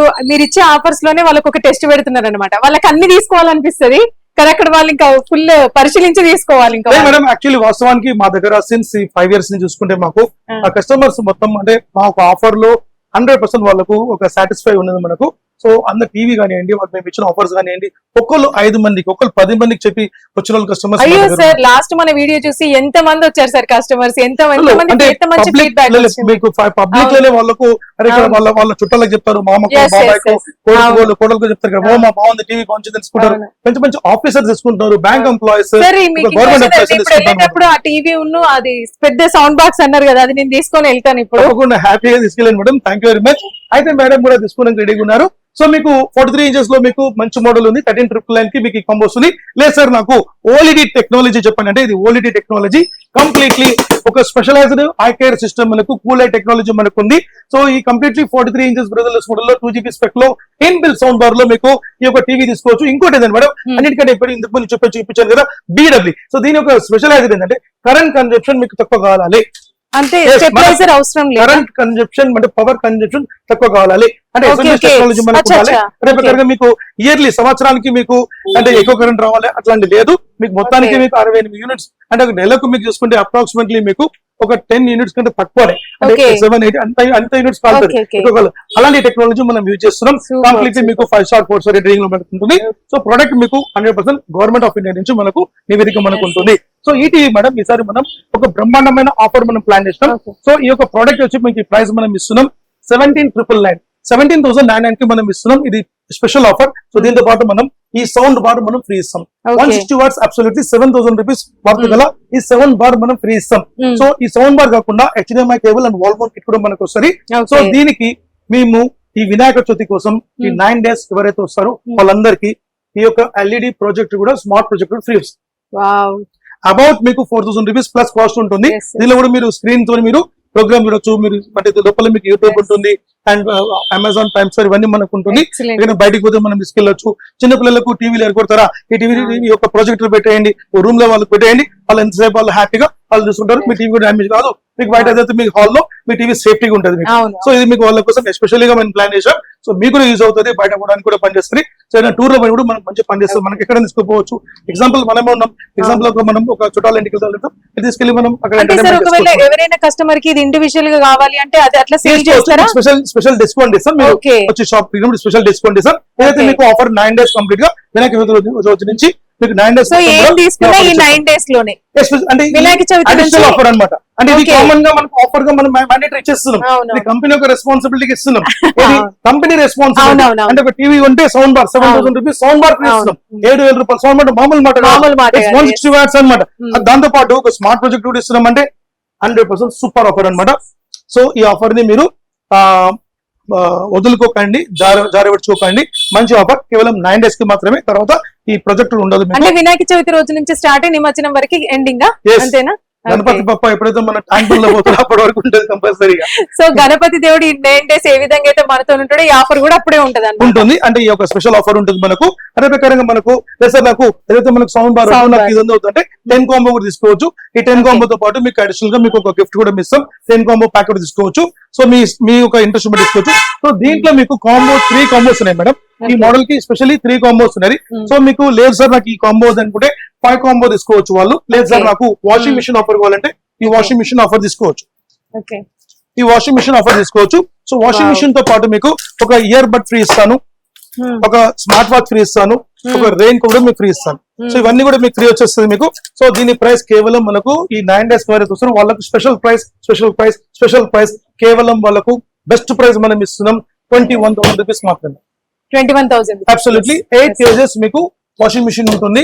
B: ఇచ్చే ఆఫర్స్ లోనే వాళ్ళకి ఒక టెస్ట్ పెడుతున్నారు అనమాట. వాళ్ళకి అన్ని తీసుకోవాలనిపిస్తుంది కానీ అక్కడ వాళ్ళు ఇంకా ఫుల్ పరిశీలించి తీసుకోవాలి. ఇంకా
A: మేడం యాక్చువల్లీ వాస్తవానికి మా దగ్గర సిన్స్ 5 years నుంచి చూసుకుంటే మాకు ఆ కస్టమర్స్ మొత్తం అంటే మాకు ఆఫర్ లో 100% వాళ్ళకు ఒక సాటిస్ఫై ఉన్నది మనకు. సో అందరు టీవీ కానివ్వండి, వాళ్ళు మేము ఇచ్చిన ఆఫర్స్ కానివ్వండి, ఒక్కళ్ళు 5 మందికి, ఒక్కళ్ళు 10 మందికి చెప్పి వచ్చిన వాళ్ళు కస్టమర్స్.
B: అయ్యో సార్, లాస్ట్ మన వీడియో చూసి ఎంత మంది వచ్చారు సార్ కస్టమర్స్, ఎంత మంచి ఫీడ్బ్యాక్
A: మీకు పబ్లిక్ లోనే వాళ్ళకు అరే ఇక్కడ వాళ్ళ చుట్టాలకు చెప్తారు, మామకు బాబాయ్కు కోడలకు చెప్తారు కదా, ఓ మా బాగుంది టీవీ బాగుంది తెలుసుకుంటారు. మంచి ఆఫీసర్స్ తీసుకుంటారు, బ్యాంక్ ఎంప్లాయీస్, గవర్నమెంట్
B: ఎంప్లాయీస్. ఆ టీవీ ఉన్ను అది పెద్ద సౌండ్ బాక్స్ అన్నారు కదా, అది నేను తీసుకొని వెళ్తాను ఇప్పుడు.
A: తప్పకుండా హ్యాపీగా తీసుకెళ్ళండి madam. Thank you very much. అయితే మేడం కూడా తీసుకోవడానికి రెడీగా ఉన్నారు. సో మీకు 43 ఇంచెస్ లో మీకు మంచి మోడల్ ఉంది. 13,999 కి మీకు కాంబో వస్తుంది. లేదు సార్ నాకు ఓఎల్ఈడి టెక్నాలజీ చెప్పండి అంటే ఇది ఓఎల్ఈడి టెక్నాలజీ కంప్లీట్లీ ఒక స్పెషలైజ్డ్ ఐ కేర్ సిస్టమ్ మనకు కూల్ ఐ టెక్నాలజీ మనకు ఉంది. సో ఈ కంప్లీట్లీ 43 ఇంచెస్ బ్రదర్లెస్ మోడల్ లో 2GB స్పెక్ లో ఇన్ బిల్ సౌండ్ బార్ లో మీకు ఈ యొక్క టీవీ తీసుకోవచ్చు. ఇంకోటి ఏంటంటే మేడం అన్నిటికంటే ఇప్పుడు ఇంతకు ముందు చూపించాను కదా BW. సో దీని ఒక స్పెషలైజ్డ్ ఏంటంటే కరెంట్ కన్జంప్షన్ మీకు తక్కువ కావాలి
B: అంటే స్టెబిలైజర్ అవసరం లేదు.
A: కరెంట్ కన్జంప్షన్ అంటే పవర్ కన్జంప్షన్ తక్కువ కావాలి అంటే టెక్నాలజీ మనకు ఉండాలి. మీకు ఇయర్లీ సంవత్సరానికి మీకు అంటే ఎక్కువ కరెంట్ రావాలి అట్లాంటి లేదు. మీకు మొత్తానికి మీకు 68 యూనిట్స్ అంటే ఒక నెలకు మీకు చూసుకుంటే అప్రాక్సిమేట్లీ మీకు ఒక 10 యూనిట్స్ కంటే తక్కువనే అంటే 7-8 అంత యూనిట్స్ కావాలి. అలాంటి టెక్నాలజీ మనం యూజ్ చేస్తున్నాం. కంప్లీట్లీ మీకు 5 star 4 star రేటింగ్ లో ఉంటుంది. సో ప్రొడక్ట్ మీకు 100% గవర్నమెంట్ ఆఫ్ ఇండియా నుంచి మనకు నివేదిక మనకు ఉంటుంది. సో ఈ టీవీ మేడం ఈసారి మనం ఒక బ్రహ్మాండమైన ఆఫర్ మనం ప్లాన్ చేస్తాం. సో ఈ యొక్క ప్రోడక్ట్ వచ్చి మీకు ఈ ప్రైస్ మనం ఇస్తున్నాం 17,999 కి మనం ఇస్తున్నాం. ఇది స్పెషల్ ఆఫర్. సో దీంతో పాటు మనం ఈ సౌండ్ బార్ మనం ఫ్రీ ఇస్తాం.
B: Okay.
A: 160 watts absolutely 7,000 rupees worth గల ఈ 7 బార్ మనం ఫ్రీ ఇస్తాం. సో ఈ సౌండ్ బార్ కాకుండా HDMI cable and wall mount kit కూడా మనకు వస్తుంది.
B: Okay.
A: సో దీనికి మేము ఈ వినాయక చవితి కోసం ఈ 9 days ఎవరైతే వస్తారో వాళ్ళందరికీ ఈ యొక్క ఎల్ఈడి ప్రాజెక్ట్ కూడా స్మార్ట్ ప్రాజెక్ట్ ఫ్రీ వస్తుంది.
B: వావ్.
A: అబౌట్ మీకు 4,000 రూపీస్ ప్లస్ కాస్ట్ ఉంటుంది.
B: Yes, yes.
A: దీనిలో కూడా మీరు స్క్రీన్ తో మీరు ప్రోగ్రామ్ చూడొచ్చు. మీరు అంటే లోపల మీకు యూట్యూబ్
B: Yes.
A: ఉంటుంది అండ్ అమెజాన్ ప్రైమ్ స్టార్ ఇవన్నీ మనకు ఉంటుంది.
B: Excellent.
A: ఇక్కడ బయటికి పోతే మనం తీసుకెళ్ళొచ్చు. చిన్న పిల్లలకు టీవీలు ఏర్పడతారా, ఈ టీవీ ఈ యొక్క ప్రొజెక్టర్ పెట్టేయండి, రూమ్ లో వాళ్ళకి పెట్టేయండి, వాళ్ళు ఎంతసేపు వాళ్ళు హ్యాపీగా వాళ్ళు చూసుకుంటారు. మీ టీవీ కూడా డ్యామేజ్ కాదు, మీకు బయట ఏదైతే మీకు హాల్లో మీ టీవీ సేఫ్టీగా ఉంటుంది మీకు.
B: అవును.
A: సో ఇది మీకు వాళ్ళ కోసం ఎస్పెషల్గా మనం ప్లాన్ చేసాం. సో మీకు కూడా యూజ్ అవుతుంది, బయట పోవడానికి కూడా పనిచేస్తుంది. సో ఏదైనా టూర్ లో కూడా మనం మంచి పనిచేస్తుంది. మనకి ఎక్కడ తీసుకుపోవచ్చు. ఎగ్జాంపుల్ మనమే ఉన్నాం, ఎగ్జాంపుల్ మనం ఒక చుట్టాల ఇంటికి వెళ్తాం, తీసుకెళ్ళి మనం అక్కడ
B: అంటే సార్ ఒకవేళ ఎవరైనా కస్టమర్ కి ఇది ఇండివిజువల్ గా కావాలి అంటే అది అట్లా సేల్ చేస్తారా?
A: స్పెషల్ డిస్కౌంట్ ఇస్తాం. మీరు
B: Okay.
A: వచ్చి షాప్ స్పెషల్ డిస్కౌంట్ ఇస్తాం. ఏదైతే
B: Okay.
A: మీకు ఆఫర్ 9 days కంప్లీట్ గా వినాయక చవితి రోజు నుంచి మీకు 9 days
B: సో ఏం తీసుకున్నా ఈ 9 days లోనే
A: అంటే
B: వినాయక చవితి
A: అడిషనల్
B: నుంచి-
A: ఆఫర్ అన్నమాట. అంటే ఇది
B: Okay.
A: కామన్ గా మనకు ఆఫర్ గా మనం మ్యాండేటరీ ఇచ్చేస్తున్నాం.
B: అవును.
A: ఇది కంపెనీ యొక్క రెస్పాన్సిబిలిటీ ఇస్తున్నాం. ఇది
B: అవును.
A: Company responsibility.
B: అవును.
A: అంటే ఒక టీవీ ఉంటే sound bar 7,000 rupees sound bar ఇస్తున్నాం. 7,000 రూపాయలు సౌండ్ బార్ మామూలు మాట
B: మామూలు మాట కాదు.
A: 160 వాట్స్ అనమాట. దాంతో పాటు ఒక స్మార్ట్ ప్రాజెక్ట్ కూడా ఇస్తున్నాం. అంటే 100% సూపర్ ఆఫర్ అన్నమాట. సో ఈ ఆఫర్ ని మీరు వదులుకోకండి, జారవిడ్చుకోకండి. మంచి ఆఫర్, కేవలం 9 days కి మాత్రమే. తర్వాత ఈ ప్రాజెక్ట్ ఉండదు మీకు.
B: అంటే వినాయక చవితి రోజు నుంచి స్టార్ట్ నిమజ్జనం వరకు ఎండింగ్
A: Yes.
B: అంతేనా?
A: గణపతి బప్ప ఎప్పుడైతే మన ట్యాంక్ లో పోతారో అప్పటి వరకు ఉంటుంది కంపల్సరీగా
B: సో గణపతి దేవుడు ఈ 9 days ఏ విధంగా అయితే మనతో ఉంటాడో ఈ ఆఫర్ కూడా అప్పుడే ఉంటది
A: ఉంటుంది. అంటే ఈ యొక్క స్పెషల్ ఆఫర్ ఉంటుంది మనకు. అదే ప్రకారంగా మనకు సార్ నాకు ఏదైతే మనకు సౌండ్ బార్
B: Sound
A: నాకు
B: bar.
A: ఇది అవుతుందంటే 10 కాంబో కూడా తీసుకోవచ్చు. ఈ 10 కాంబో తో పాటు మీకు అడిషనల్ గా మీకు ఒక గిఫ్ట్ కూడా ఇస్తాం. 10 కాంబో ప్యాక్ కూడా తీసుకోవచ్చు. సో మీ యొక్క ఇంట్రెస్ట్ బట్టి తీసుకోవచ్చు. సో దీంట్లో మీకు 3 కాంబోస్ ఉన్నాయి మేడం. ఈ
B: Okay.
A: మోడల్ కి స్పెషల్లీ 3 కాంబోస్ ఉన్నాయి. సో మీకు లేదు సార్ నాకు ఈ కాంబోస్ అనుకుంటే 5 కాంబో తీసుకోవచ్చు వాళ్ళు. లేదు సార్
B: Okay.
A: నాకు వాషింగ్ మిషన్ ఆఫర్ కావాలంటే ఈ వాషింగ్ మిషన్ ఆఫర్ తీసుకోవచ్చు.
B: ఓకే.
A: ఈ వాషింగ్ మిషన్ ఆఫర్ తీసుకోవచ్చు. So washing
B: Wow.
A: మిషన్ తో పాటు మీకు ఒక ఇయర్ బడ్ ఫ్రీ ఇస్తాను, ఒక స్మార్ట్ వాచ్ ఫ్రీ ఇస్తాను, ఒక రెయిన్ కూడా మీకు ఫ్రీ ఇస్తాను. సో ఇవన్నీ కూడా మీకు ఫ్రీ వచ్చేస్తుంది మీకు. సో దీని ప్రైస్ కేవలం మనకు ఈ 9 days ఎవరైతే వస్తారో వాళ్ళకు స్పెషల్ ప్రైస్ కేవలం వాళ్ళకు బెస్ట్ ప్రైస్ మనం ఇస్తున్నాం 21,000 రూపీస్ మాత్రమే.
B: 21,000
A: అబ్సల్యూట్లీ 8 kgs మీకు వాషింగ్ మిషన్ ఉంటుంది.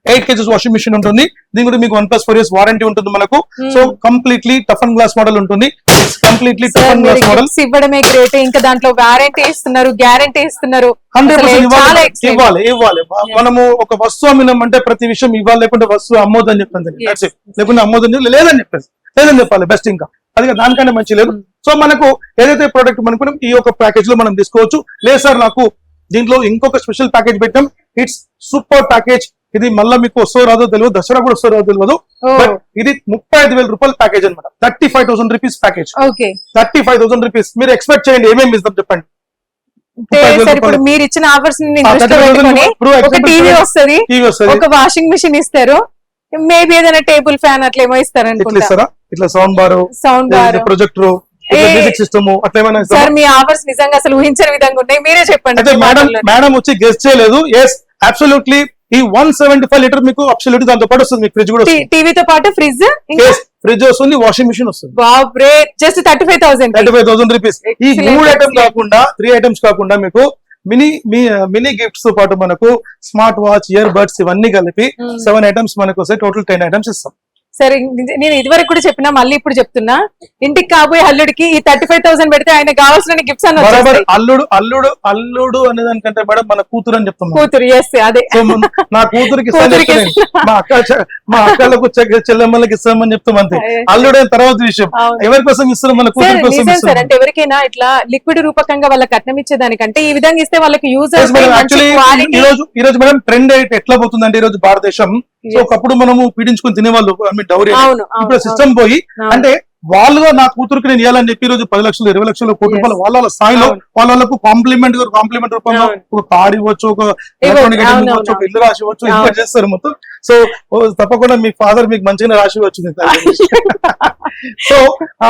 A: 8 kgs వాషింగ్ మిషన్ ఉంటుంది. దీని కూడా మీకు 1+4 years వారంటీ ఉంటుంది మనకు. So completely tough and glass model ఉంటుంది. Completely tough and glass model.
B: ఇవ్వడమే గ్రేట్. ఇంకా దాంట్లో వారంటీ ఇస్తున్నారు, గ్యారంటీ ఇస్తున్నారు.
A: 100%
B: చాలా excellent.
A: ఇవ్వాలి. మనము ఒక వస్తువు అమ్మినామంటే ప్రతి విషయం ఇవ్వాలి, లేకుంటే వస్తువు అమ్మొద్దు అని చెప్తాను.
B: Yes.
A: లేకుంటే అమ్మొద్దు లేదని చెప్పాలి బెస్ట్. ఇంకా అది దానికంటే మంచి లేదు. సో మనకు ఏదైతే ప్రోడక్ట్ మనకు ఈ యొక్క ప్యాకేజ్ లో మనం తీసుకోవచ్చు. లేదు సార్ నాకు దీంట్లో ఇంకొక స్పెషల్ ప్యాకేజ్ పెట్టాం, ఇట్స్ సూపర్ ప్యాకేజ్. ఇది మళ్ళీ మీకు వస్తో రాదో తెలియదు, దసరా కూడా వస్తో రాదో తెలియదు. బట్ ఇది 35,000 రూపాయల ప్యాకేజ్ అనమాట. 35,000 రూపీస్ ప్యాకేజ్.
B: ఓకే.
A: 35,000 రూపీస్. మీరు ఎక్స్పెక్ట్ చేయండి ఏమేమి ఇస్తాం చెప్పండి.
B: సార్ ఇప్పుడు మీరు ఇచ్చిన ఆఫర్స్ ఒక టీవీ వస్తుంది, ఒక వాషింగ్ మిషన్ ఇస్తారు, మేబీ ఏదైనా టేబుల్ ఫ్యాన్ అట్లా ఏమో ఇస్తారు
A: ఇట్లా
B: అనుకుంటా.
A: ఇస్తారా? ఇట్లా sound bar,
B: sound bar,
A: projector, music system అట్లా ఏమైనా ఇస్తారా?
B: సార్ మీ ఆఫర్స్ నిజంగా అసలు ఊహించని విధంగా ఉన్నాయి. మీరే చెప్పండి.
A: అయితే మేడం వచ్చి గెస్ట్ చేయలేదు. ఎస్ అబ్సల్యూట్లీ ఈ 175 లీటర్ మీకు అబ్సల్యూట్లీ దాంతో పాటు వస్తుంది. మీకు ఫ్రిడ్జ్ కూడా
B: టీవీతో పాటు ఫ్రిడ్జ్,
A: ఫ్రిడ్జ్ వస్తుంది, వాషింగ్ మిషన్ వస్తుంది.
B: Just 35,000
A: rupees. ఈ 3 ఐటమ్స్ కాకుండా 3 ఐటమ్స్ కాకుండా మీకు మినీ గిఫ్ట్స్ తో పాటు మనకు స్మార్ట్ వాచ్, ఇయర్ బడ్స్ ఇవన్నీ కలిపి 7 ఐటమ్స్ మనకు వస్తాయి. టోటల్ 10 ఐటమ్స్ ఇస్తాం.
B: సరే నేను ఇదివరకు కూడా చెప్పినా, మళ్ళీ ఇప్పుడు చెప్తున్నా, ఇంటికి కాబోయే అల్లుడికి ఈ 35,000 పెడితే ఆయన కావాల్సిన గిఫ్ట్స్ అని
A: బరాబర్. అల్లుడు అనే దానికంటే మేడం మన కూతురు అని చెప్తాం.
B: కూతురు, అదే
A: నా కూతురికి మా అక్కలకు చెల్లెమ్మలకి ఇస్తామని చెప్తాం అంతే. అల్లుడే తర్వాత విషయం. ఎవరి కోసం ఇస్తున్నాం? మన కూతురు కోసం ఇస్తాం.
B: అంటే ఎవరికైనా ఇట్లా లిక్విడ్ రూపకంగా వాళ్ళకి కట్నం ఇచ్చేదానికంటే ఈ విధంగా ఇస్తే వాళ్ళకి యూజ్
A: యాక్చువల్లీ ఈ రోజు మేడం ట్రెండ్ ఎట్లా పోతుందంటే ఈ రోజు భారతదేశం, సో ఒకప్పుడు మనము పీడించుకుని తినేవాళ్ళు డౌరీ. ఇప్పుడు సిస్టమ్ పోయి అంటే వాళ్ళుగా నా కూతురికి నేను ఇవ్వాలని చెప్పి ఈ రోజు 10 లక్షలు 20 లక్షలు కోటి రూపాయలు వాళ్ళ స్థాయిలో వాళ్ళకు కాంప్లిమెంట్ రూపంలో ఒక కార్ ఇవ్వచ్చు, ఒక ఎలక్ట్రానిక్ ఐటమ్ ఇవ్వచ్చు, ఒక ఇల్లు రాసి ఇవ్వచ్చు, ఇంకా చేస్తారు మొత్తం. సో తప్పకుండా మీ ఫాదర్ మీకు మంచిగా రాసి వచ్చింది. సో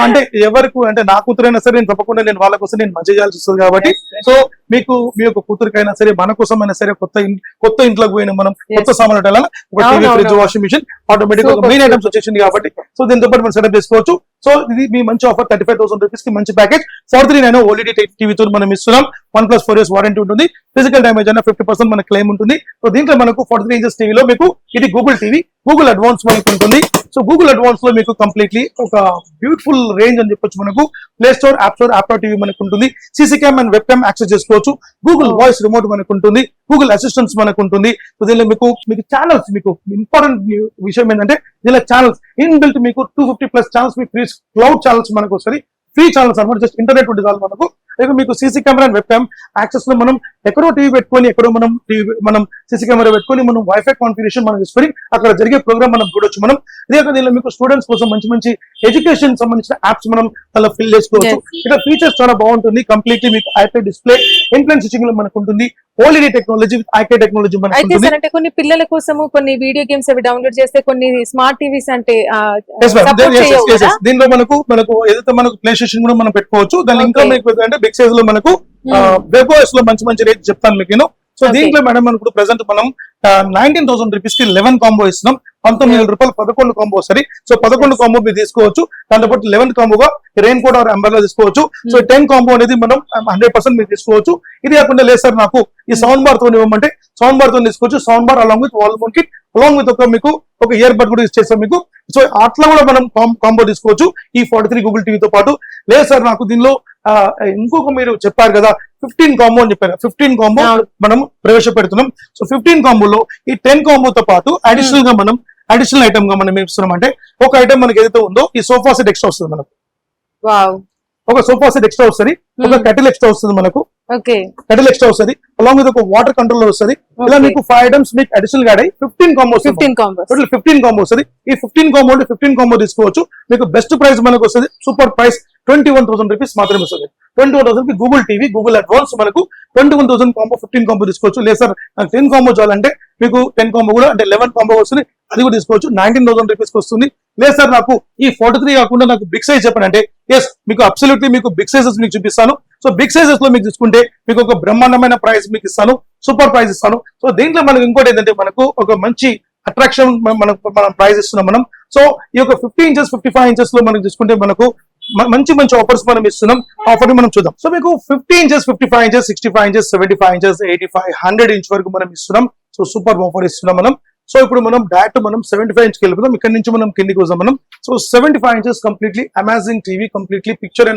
A: అంటే ఎవరికి అంటే నా కూతురైనా సరే నేను తప్పకుండా నేను వాళ్ళ కోసం నేను మంచి చేయాల్సి వస్తుంది కాబట్టి, సో మీకు మీ యొక్క కూతురికైనా సరే మన కోసం అయినా సరే కొత్త ఇంట్లోకి పోయిన మనం కొత్త సామాన్లు ఒక TV, fridge, washing machine automatic ఒక మెయిన్ ఐటమ్స్ వచ్చేసింది కాబట్టి సో దీంతో పాటు మనం సెటప్ చేసుకోవచ్చు. సో ఇది మీ మంచి ఆఫర్ 35,000 రూపీస్ కి మంచి ప్యాకేజ్ 439 ఓఎల్ఈడి టీవీ తో మనం ఇస్తున్నాం. 1+4 years వారంటీ ఉంటుంది. ఫిజికల్ డ్యామేజ్ అయినా 50% మన క్లెయిమ్ ఉంటుంది. సో దీంట్లో మనకు 43 inches టీవీలో మీకు ఇది గూగుల్ టీవీ, గూగుల్ అడ్వాన్స్ మనకు ఉంటుంది. సో గూగుల్ అడ్వాన్స్ లో మీకు కంప్లీట్లీ ఒక బ్యూటిఫుల్ రేంజ్ అని చెప్పొచ్చు. మనకు play Store, app store, app TV మనకు ఉంటుంది. CC cam and web cam access చేసుకోవచ్చు. గూగుల్ వాయిస్ రిమోట్ మనకు ఉంటుంది. గూగుల్ అసిస్టెంట్స్ మనకు ఉంటుంది. సో దీనిలో మీకు ఛానల్స్, మీకు ఇంపార్టెంట్ విషయం ఏంటంటే దీనిలో ఛానల్స్ ఇన్ బిల్ట్ మీకు 250+ ఛానల్స్ మీకు ఫ్రీ క్లౌడ్ ఛానల్స్ మనకు వస్తాయి. ఫ్రీ ఛానల్స్ అనమాట, జస్ట్ ఇంటర్నెట్ ఉంటుంది చాలు మనకు. మీకు CC camera and web cam access లో మనం ఎక్కడో టీవీ పెట్టుకొని, ఎక్కడో మనం సీసీ కెమెరా పెట్టుకొని మనం వైఫై కాన్ఫిగరేషన్ మనం తీసుకొని అక్కడ జరిగే ప్రోగ్రామ్ మనం చూడొచ్చు. మనం ఇదే దీనిలో మీకు స్టూడెంట్స్ కోసం మంచి మంచి ఎడ్యుకేషన్ సంబంధించిన యాప్స్ మనం అలా ఫిల్ చేసుకోవచ్చు. ఇక్కడ ఫీచర్స్ చాలా బాగుంటుంది. కంప్లీట్లీ మీకు ఐపై డిస్ప్లే, ఇన్ప్లాంట్ స్విచింగ్ లో మనకు ఉంటుంది. OLED technology with IK technology మనకు
B: అయితే సార్, అంటే కొన్ని పిల్లల కోసము కొన్ని వీడియో గేమ్స్ అవి డౌన్లోడ్ చేస్తే కొన్ని స్మార్ట్ టీవీస్ అంటే
A: దీనిలో మనకు ఏదైతే మనకు ప్లే స్టేషన్ కూడా మనం పెట్టుకోవచ్చు. దాని ఇంకా మీకు అంటే బిగ్ సైజ్ లో మనకు వెబ్ఓఎస్ లో మంచి మంచి రేట్ చెప్తాను మీకు. సో దీంట్లో మేడం మనకు ప్రెసెంట్ మనం 19,000 రూపీస్ కి 11 కాంబో ఇస్తున్నాం. 19,000 రూపాయలు 11 కాంబో వస్తుంది. సో 11 కాంబో మీరు తీసుకోవచ్చు. దాంతో పాటు 11 కాంబోగా రెయిన్ కోట్ ఆర్ అంబ్రెల్లా తీసుకోవచ్చు. సో 10 కాంబో అనేది మనం 100% మీరు తీసుకోవచ్చు. ఇది కాకుండా లేదు సార్ నాకు ఈ సౌండ్ బార్ తో ఇవ్వమంటే సౌండ్ బార్ తో తీసుకోవచ్చు. Sound bar along with wall mount kit along with మీకు ఒక ఇయర్ బడ్ కూడా ఇచ్చేస్తాం మీకు. సో అట్లా కూడా మనం కాంబో తీసుకోవచ్చు ఈ 43 గూగుల్ టీవీతో పాటు. లేదు సార్ నాకు దీనిలో ఇంకొక మీరు చెప్పారు కదా 15 కాంబో అని చెప్పారు. 15 కాంబో మనం ప్రవేశపెడుతున్నాం. సో 15 కాంబోలో ఈ 10 కాంబోతో పాటు అడిషనల్ ఐటమ్ గా మనం ఏం ఇస్తున్నాం అంటే ఒక ఐటమ్ మనకి ఏదైతే ఉందో ఈ సోఫా సెట్ ఎక్స్ట్రా వస్తుంది మనకు. ఒక సోఫా సెట్ ఎక్స్ట్రా వస్తుంది, ఒక కటిల్ ఎక్స్ట్రా వస్తుంది మనకు. కటిల్ ఎక్స్ట్రా వస్తుంది అలాంగ్ విత్ ఒక వాటర్ కంట్రోలర్ వస్తుంది. ఇలా మీకు 5 ఐటమ్స్ మీకు అడిషనల్ గా 15 కాంబో 15 కాంబో వస్తుంది. ఈ 15 కాంబో 15 కాంబో తీసుకోవచ్చు. మీకు బెస్ట్ ప్రైస్ మనకు వస్తుంది. సూపర్ ప్రైస్ 21,000 రూపీస్ మాత్రమే వస్తుంది. 21,000 కి గూగుల్ టీవీ, గూగుల్ అడ్వాన్స్ మనకు 21,000 కాంబో 15 కాంబో తీసుకోవచ్చు. లేదు సార్ నాకు 10 కాంబో చాలంటే మీకు 10 కాంబో కూడా అంటే 11 కాంబో వస్తుంది. అది కూడా తీసుకోవచ్చు. 19,000 రూపీస్ వస్తుంది. లేదు సార్ నాకు ఈ 43 కాకుండా నాకు బిగ్ సైజ్ చెప్పండి, ఎస్ మీకు అబ్సల్యూట్లీ మీకు బిగ్ సైజెస్ మీకు చూపిస్తాను. సో బిగ్ సైజెస్ లో మీకు తీసుకుంటే మీకు ఒక బ్రహ్మాండమైన ప్రైస్ మీకు ఇస్తాను, సూపర్ ప్రైస్ ఇస్తాను. సో దీంట్లో మనకు ఇంకోటి ఏంటంటే మనకు ఒక మంచి అట్రాక్షన్ మనం ప్రైస్ ఇస్తున్నాం మనం. సో ఈ యొక్క 50 ఇంచెస్ 55 ఇంచెస్ లో మనకు తీసుకుంటే మనకు మంచి మంచి ఆఫర్స్ మనం ఇస్తున్నాం. ఆఫర్ ని మనం చూద్దాం. సో మీకు 50 inches 55 inches 65 inches 75 inches 85 100 inch వరకు మనం ఇస్తున్నాం. సో సూపర్ ఆఫర్ ఇస్తున్నాం మనం. సో ఇప్పుడు మనం డైరెక్ట్ మనం 75 ఇంచ్ కి వెళ్ళిపోతాం. ఇక్కడ నుంచి మనం కిందికి వస్తాం మనం. So 75 inches completely amazing TV, completely picture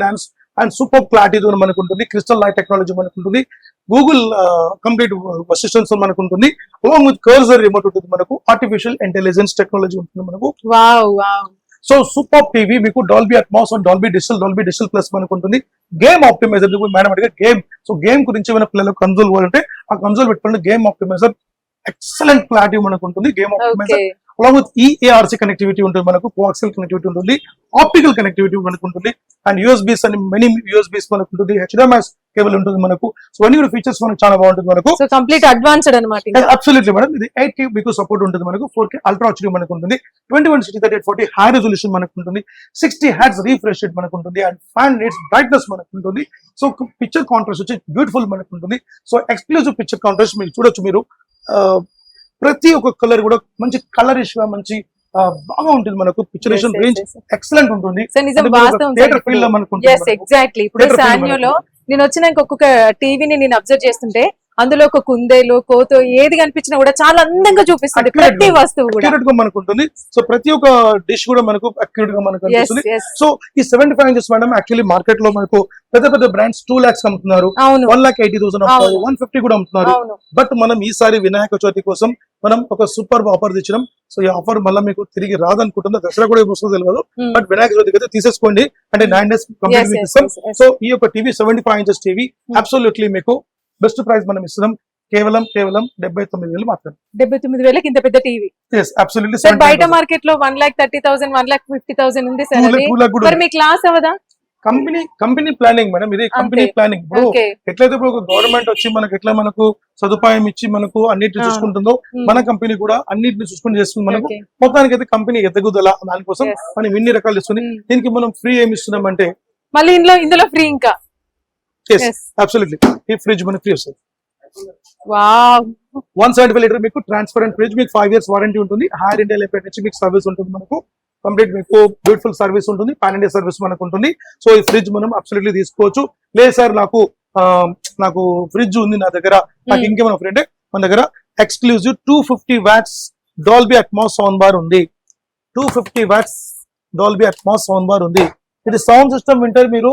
A: and super క్లారిటీతో మనకు ఉంటుంది. క్రిస్టల్ లైట్ టెక్నాలజీ మనకు ఉంటుంది. గూగుల్ కంప్లీట్ అసిస్టెంట్స్ మనకు ఉంటుంది. అలాంగ్ విత్ కర్సర్ రిమోట్ ఉంటుంది మనకు. ఆర్టిఫిషియల్ ఇంటెలిజెన్స్ టెక్నాలజీ ఉంటుంది మనకు. సో సూపర్ టీవీ మీకు Dolby Atmos and Dolby digital plus మనకు ఉంటుంది. గేమ్ ఆప్టిమైజర్ మేడం అడిగే గేమ్. సో గేమ్ గురించి ఏమైనా పిల్లలకు కన్సోల్ కావాలంటే ఆ కన్సోల్ పెట్టుకుంటే గేమ్ ఆప్టిమైజర్ ఎక్సలెంట్ క్లారిటీ మనకు ఉంటుంది. Game optimiser along with EARC connectivity ఉంటుంది మనకు. కోఆక్సియల్ కనెక్టివిటీ ఉంటుంది. ఆప్టికల్ కనెక్టివిటీ మనకు ఉంటుంది. అండ్ యూఎస్బీస్ అని మెనీ యూఎస్బీస్ మనకు ఉంటుంది. HDMI కేబుల్ ఉంటుంది మనకు. సో అన్ని కూడా ఫీచర్స్ మనకు చాలా బాగుంటుంది మనకు.
B: సో కంప్లీట్ అడ్వాన్స్డ్ అన్నమాట.
A: Absolutely madam. ఇది 8K మీకు సపోర్ట్ ఉంటుంది మనకు. 4K అల్ట్రా హెచ్డీ మనకు ఉంటుంది. 2160x840 హై రెజల్యూషన్ మనకు ఉంటుంది. 60 హెర్ట్జ్ రీఫ్రెష్ రేట్ మనకు ఉంటుంది. అండ్ 5 nits బ్రైట్నెస్ మనకు ఉంటుంది. సో పిక్చర్ కాంట్రాస్ట్ వచ్చి బ్యూటిఫుల్ మనకు ఉంటుంది. సో ఎక్స్క్లూజివ్ పిక్చర్ కాంట్రాస్ట్ మీరు చూడొచ్చు. మీరు ప్రతి ఒక్క కలర్ కూడా మంచి కలరిష్ గా మంచి బాగా ఉంటుంది మనకు. పిక్చరేషన్ రేంజ్ ఎక్సలెంట్ ఉంటుంది. థియేటర్ ఫీల్ లో మనకు
B: ఎగ్జాక్ట్లీ. ఇప్పుడు సాన్యోలో నేను వచ్చిన ఒక్కొక్క టీవీని నేను అబ్జర్వ్ చేస్తుంటే అందులో ఒక కుందేలు, కోతో ఏది కనిపించినా కూడా చాలా అందంగా చూపిస్తుంది ప్రతి వస్తువు కూడా
A: మనకు ఉంటుంది. సో ప్రతి ఒక్క డిష్ కూడా మనకు అక్యురేట్ గా మనకు కనిపిస్తుంది. సో ఈ 75 ఇంచెస్ మేడం యాక్చువల్లీ మార్కెట్ లో మనకు పెద్ద పెద్ద బ్రాండ్స్ 2 lakhs అమ్ముతున్నారు, 1,80,000 అమ్ముతున్నారు, 150 కూడా అమ్ముతున్నారు. బట్ మనం ఈసారి వినాయక చవితి కోసం మనం ఒక సూపర్ ఆఫర్ తెచ్చినాం. సో ఈ ఆఫర్ మళ్ళీ మీకు తిరిగి రాదనుకుంటున్నా. దసరా కూడా వస్తుందో తెలియదు. బట్ వినాయక చవితికి అయితే తీసేసుకోండి. అంటే 9 days కంప్లీట్ మీకు ఇస్తాం. సో ఈ యొక్క టీవీ 75 ఇంచెస్ టీవీ అబ్సల్యూట్లీ మీకు బెస్ట్ ప్రైస్ మనం ఇస్తున్నాం. కేవలం 79,000 మాత్రమే.
B: 79,000 ఇంత పెద్ద టీవీ.
A: yes absolutely.
B: సార్ బయట మార్కెట్ లో 1,30,000 1,50,000 ఉంది సార్. మరి మీ క్లాస్ అవదా?
A: Company planning madam. ఇది కంపెనీ ప్లానింగ్. ఇప్పుడు ఎట్లయితే ఇప్పుడు ఒక గవర్నమెంట్ వచ్చి మనకు ఎట్లా మనకు సదుపాయం ఇచ్చి మనకు అన్నిటిని చూసుకుంటుందో మన కంపెనీ కూడా అన్నిటిని చూసుకుని చేస్తుంది మనకు. మొత్తానికి అయితే కంపెనీ ఎదగుదల దానికోసం మనం ఇన్ని రకాలు ఇస్తుంది. దీనికి మనం ఫ్రీ ఏమి ఇస్తున్నాం అంటే
B: మళ్ళీ ఇందులో ఫ్రీ ఇంకా
A: అబ్సల్యూట్లీ ఈ ఫ్రిడ్జ్ మనకి ఫ్రీ వస్తుంది.
B: వావ్
A: 175 లీటర్ మీకు ట్రాన్స్పరెంట్ ఫ్రిడ్జ్. మీకు 5 years వారంటీ ఉంటుంది. హైర్ ఇండియా లైఫ్ నుంచి మీకు సర్వీస్ ఉంటుంది మనకు. కంప్లీట్ మీకు బ్యూటిఫుల్ సర్వీస్ ఉంటుంది. పాన్ ఇండియా సర్వీస్ మనకు ఉంటుంది. సో ఈ ఫ్రిడ్జ్ మనం అబ్సల్యూట్లీ తీసుకోవచ్చు. లేదు సార్ నాకు నాకు ఫ్రిడ్జ్ ఉంది నా దగ్గర, నాకు ఇంకేమైనా ఫ్రెండ్ మన దగ్గర exclusive 250 watts Dolby Atmos sound bar ఉంది. 250 watts Dolby Atmos sound bar ఉంది. ఇది సౌండ్ సిస్టమ్ వింటారు మీరు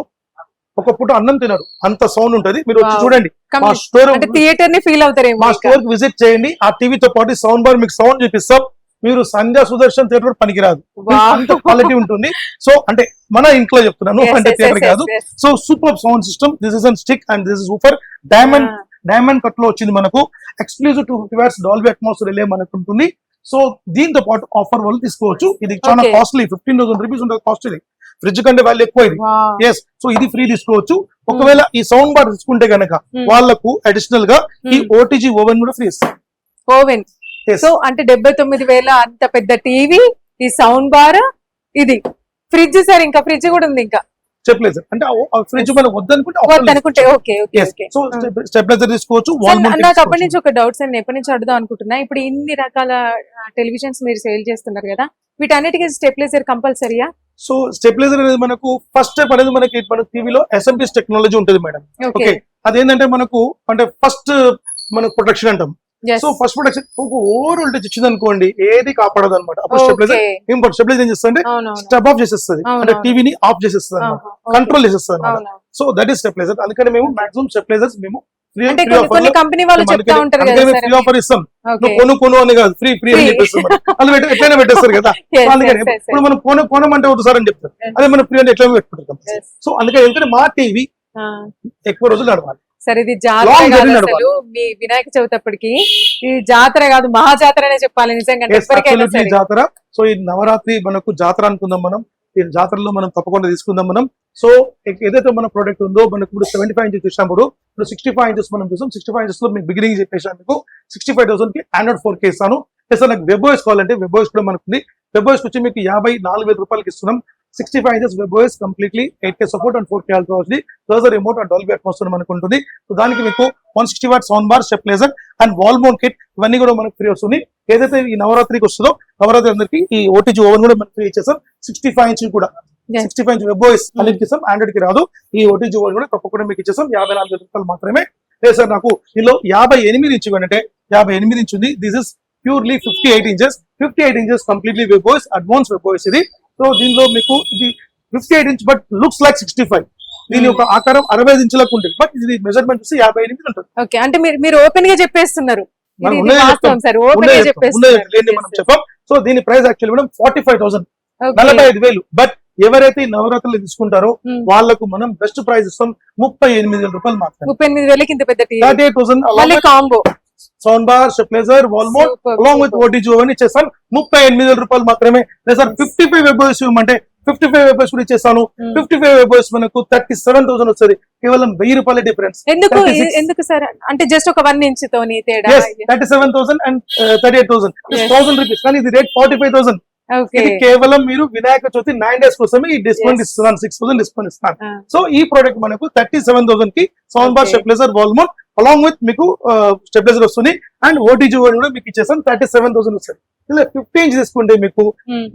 A: ఒక పూట అన్నం తినరు, అంత సౌండ్ ఉంటది. మీరు వచ్చి చూడండి మా స్టోర్,
B: థియేటర్ ని ఫీల్ అవుతారు.
A: మా స్టోర్ కి విజిట్ చేయండి. ఆ టీవీతో పాటు సౌండ్ బార్ మీకు సౌండ్ చూపిస్తాం. మీరు సంధ్యా సుదర్శన్ థియేటర్ పనికిరాదు, అంత క్వాలిటీ ఉంటుంది. సో అంటే మన ఇంట్లో చెప్తున్నాను, అంటే థియేటర్ కాదు. So super sound system. This is an stick and this is super diamond cut లో వచ్చింది మనకు. Exclusive 250 watts Dolby Atmos relay మనకు ఉంటుంది. సో దీంతో పాటు ఆఫర్ వాళ్ళు తీసుకోవచ్చు. ఇది చాలా కాస్ట్లీ, 15,000 rupees ఉంటుంది కాస్ట్. ఇది ఫ్రిడ్జ్ కంటే వాల్యూ ఎక్కువ ఇది. ఎస్, సో ఇది ఫ్రీ తీసుకోవచ్చు. ఒకవేళ ఈ సౌండ్ బార్ తీసుకుంటే గనక వాళ్ళకు అడిషనల్ గా ఈ ఓటీజీ ఓవెన్ కూడా ఫ్రీ ఇస్తారు.
B: ఓవెన్. సో అంటే 79,000 అంత పెద్ద టీవీ, ఈ సౌండ్ బార్, ఇది ఫ్రిడ్జ్. సార్ ఇంకా ఫ్రిడ్జ్ కూడా ఉంది. ఇంకా
A: చెప్పలేదు సార్, అంటే ఫ్రిడ్జ్ మనం వద్దనుకుంటే
B: ఓకే.
A: సో స్టెబిలైజర్ తీసుకోవచ్చు.
B: నాకు అప్పటి నుంచి ఒక డౌట్స్ అండి, ఎప్పటి నుంచి అడుగుదాం అనుకుంటున్నా. ఇప్పుడు ఇన్ని రకాల టెలివిజన్స్ మీరు సేల్ చేస్తున్నారు కదా, వీటన్నిటికీ స్టెబిలైజర్ కంపల్సరీయా?
A: సో స్టెబిలైజర్ అనేది మనకు ఫస్ట్ స్టెప్ అనేది మన టీవీలో ఎస్ఎంపీఎస్ టెక్నాలజీ ఉంటుంది మేడం. ఓకే, అదేంటంటే మనకు అంటే ఫస్ట్ మనకు ప్రొటెక్షన్ అంటాం. So first protection over voltage ఇచ్చింది అనుకోండి, ఏది కాపాడదు అనమాట. అప్పుడు స్టెబిలైజర్ ఏం చేస్తుంది, స్టెప్ ఆఫ్ చేసేస్తుంది, అంటే టీవీని ఆఫ్ చేసేస్తుంది అనమాట, కంట్రోల్ చేసేస్తుంది అనమాట. So that is stabiliser. అందుకని మేము మాక్సిమం స్టెబిలైజర్స్ మేము ఫ్రీ ఆఫర్ ఇస్తాం. కొను అని కాదు, ఫ్రీ అని చెప్పేస్తాం. అది ఎట్లయినా పెట్టేస్తారు కదా. అందుకని ఇప్పుడు మనం కొనమంటే అవుతుంది సార్ అని చెప్తారు, అదే మనం ఫ్రీ అంటే ఎట్లా పెట్టుకుంటాం. సో అందుకని ఎందుకంటే మా టీవీ ఎక్కువ రోజులు నడవాలి.
B: సరే, ఇది జాతర కాదు అసలు. మీ వినాయక చవితి అప్పటికి ఇది జాతర కాదు, మహాజాతర అనే చెప్పాలి నిజంగా
A: జాతర. సో ఈ నవరాత్రి మనకు జాతర అనుకుందాం మనం. ఈ జాతరలో మనం తప్పకుండా తీసుకుందాం మనం. సో ఏదైతే మన ప్రోడక్ట్ ఉందో మనకు ఇప్పుడు 75 inches చూసినప్పుడు ఇప్పుడు 65 inches మనం చూసాం. 65 inches లో మీకు బిగినింగ్ చెప్పేసాను, మీకు 65,000 కి Android 4K ఇస్తాను. సార్ నాకు వెబ్ కావాలంటే వెబ్ కూడా మనకు ఉంది. వెబ్ వచ్చి మీకు 54,000 రూపాయలకి ఇస్తున్నాం. 65 inches web completely 8K support and 4K ultra HD plus remote and Dolby Atmos మనకు ఉంటుంది. సో దానికి మీకు 160 watts sound bar, stabiliser and wall mount kit ఇవన్నీ కూడా మనకు ఫ్రీ వస్తుంది. ఏదైతే ఈ నవరాత్రికి వస్తుందో నవరాత్రి అందరికి ఈ ఓటీజీ ఓవెన్ కూడా మనకు ఫ్రీ ఇచ్చేసాం. 65 inch కూడా 65 inch వెబ్ అన్నిటికి ఇస్తాం, ఆండ్రాయిడ్ కి రాదు. ఈ ఓటీజీ ఓవెన్ కూడా తప్పకుండా మీకు ఇచ్చేసాం. 54,000 రూపాయలు మాత్రమే. లేదు సార్ నాకు ఇందులో 58 inch అంటే 58 inch ఉంది. This is purely 58 inches. 58 inches completely web advance web ఇది. సో దీనిలో మీకు ఇది 58 inch బట్ లుక్స్ లైక్ 65. దీని యొక్క ఆకారం 65 inches ఉంటుంది, బట్ ఇది మెజర్మెంట్ చూసి 58 ఉంటుంది.
B: ఓకే, అంటే మీరు ఓపెన్ గా చెప్పేస్తున్నారు.
A: మనం చెప్పాం. సో దీని ప్రైస్ యాక్చువల్లీ మేడం 45,000, 45,000. బట్ ఎవరైతే నవరాత్రులు తీసుకుంటారో వాళ్ళకు మనం బెస్ట్ ప్రైస్ ఇస్తాం 38,000 రూపాయలు మాత్రమే.
B: 38,000 ఇంత పెద్ద
A: 38,000 combo sound bar, stabiliser, wall mount along with OTG oven ఇచ్చేస్తాను 38,000 రూపాయలు మాత్రమే. లేదు సార్ 55 వెబ్ ఇవ్వమంటే 55 వెబ్ కూడా ఇచ్చేస్తాను. 55 వెబ్ మనకు 37,000 వస్తుంది. కేవలం 1,000 రూపాయల డిఫరెన్స్.
B: ఎందుకు సార్, అంటే జస్ట్ ఒక 1 inch తోని తేడా.
A: 37,000 అండ్ 38,000 1000 రూపీస్. కానీ ఇది రేట్ 45,000. ఇది కేవలం మీరు వినాయక చవితి 9 days కోసమే ఈ డిస్కౌంట్ ఇస్తున్నాను. 6,000 డిస్కౌంట్ ఇస్తాను. సో ఈ ప్రోడక్ట్ మనకు 37,000 కి sound bar, stabiliser, wall mount along with మీకు స్టెబిలైజర్ వస్తుంది అండ్ ఓటీజీ కూడా మీకు ఇచ్చేస్తాను. 37,000 వస్తుంది. ఇలా 50 inch తీసుకుంటే మీకు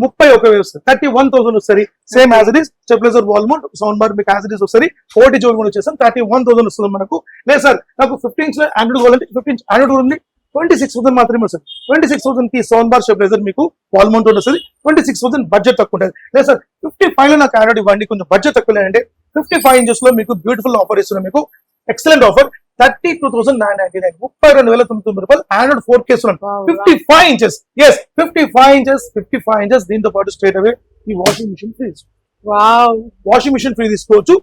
A: 31,000 వస్తుంది. 31,000 వస్తుంది. Same as it is stabiliser, wall mount, sound bar మీకు యాజ్ ఇట్ ఈస్ వస్తుంది. ఓటీజీ కూడా వచ్చేస్తాం 31,000 వస్తుంది మనకు. లేదు సార్ నాకు 15 inch ఆండ్రాయిడ్ కావాలంటే 15 inch ఆండ్రాయిడ్ ఉంది 26,000 మాత్రమే వస్తుంది. 26,000 కి సౌండ్ బార్, స్టెబిలైజర్ మీకు వాల్ మౌంట్ వస్తుంది. 26,000 బడ్జెట్ తక్కువ ఉంటుంది. లేదు సార్ 55 లో నాకు ఆండ్రాయిడ్ ఇవ్వండి, కొంచెం బడ్జెట్ తక్కువ లేదంటే 55 inches లో మీకు బ్యూటిఫుల్ ఆఫర్ ఇస్తున్నాం. మీకు ఎక్సలెంట్ ఆఫర్ 32,999, 32,999 రూపాయలు android 4K 55 inches. Yes 55 inches, 55 inches. దీంతో పాటు స్ట్రేట్ అవే ఈ washing machine free. Washing machine free తీసుకోవచ్చు.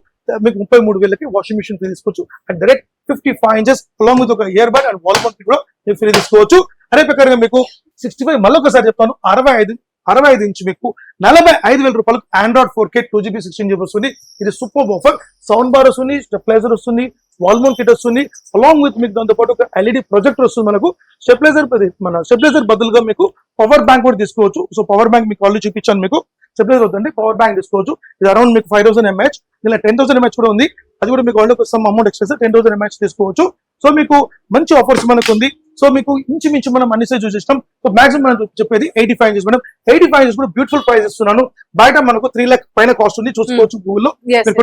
A: మీకు 33,000కి వాషింగ్ మిషన్ ఫ్రీ తీసుకోవచ్చు. And direct 55 inches along with ఒక ear bud and wall mount కూడా మీరు ఫ్రీ తీసుకోవచ్చు. అదే ప్రకారంగా మీకు 65 మళ్ళీ ఒకసారి చెప్తాను, 65 inch మీకు 45,000 రూపాయలకు ఆండ్రాయిడ్ 4K 2GB 16GB వస్తుంది. ఇది సూపర్ ఆఫర్. సౌండ్ బార్ వస్తుంది, స్టెబిలైజర్ వస్తుంది, వాల్ మౌంట్ కిట్ వస్తుంది, అలాంగ్ విత్ మీకు దాంతో పాటు ఒక LED ప్రొజెక్టర్ వస్తుంది. మనకు స్టెబిలైజర్ బదులుగా మీకు పవర్ బ్యాంక్ కూడా తీసుకోవచ్చు. సో పవర్ బ్యాంక్ మీకు ఆల్రెడీ చూపించాను. మీకు స్టెబిలైజర్ వద్దండి, పవర్ బ్యాంక్ తీసుకోవచ్చు. ఇది అరౌండ్ మీకు 5,000 mAh. ఇలా 10,000 mAh కూడా ఉంది. అది కూడా మీకు వాళ్ళకి సమ్ అమౌంట్ ఎక్స్ట్రా 10,000 mAh తీసుకోవచ్చు. సో మీకు మంచి ఆఫర్స్ మనకు ఉంది. సో మీకు ఇంచుమించు మనం అన్ని సైజ్ చూసిస్తాం. సో మాక్సిమం మనం చెప్పేది 85 inches మేడం. 85 inches కూడా బ్యూటిఫుల్ ప్రైస్ ఇస్తున్నాను. బయట మనకు 3 lakhs పైన కాస్ట్ ఉంది, చూసుకోవచ్చు. గూగుల్లో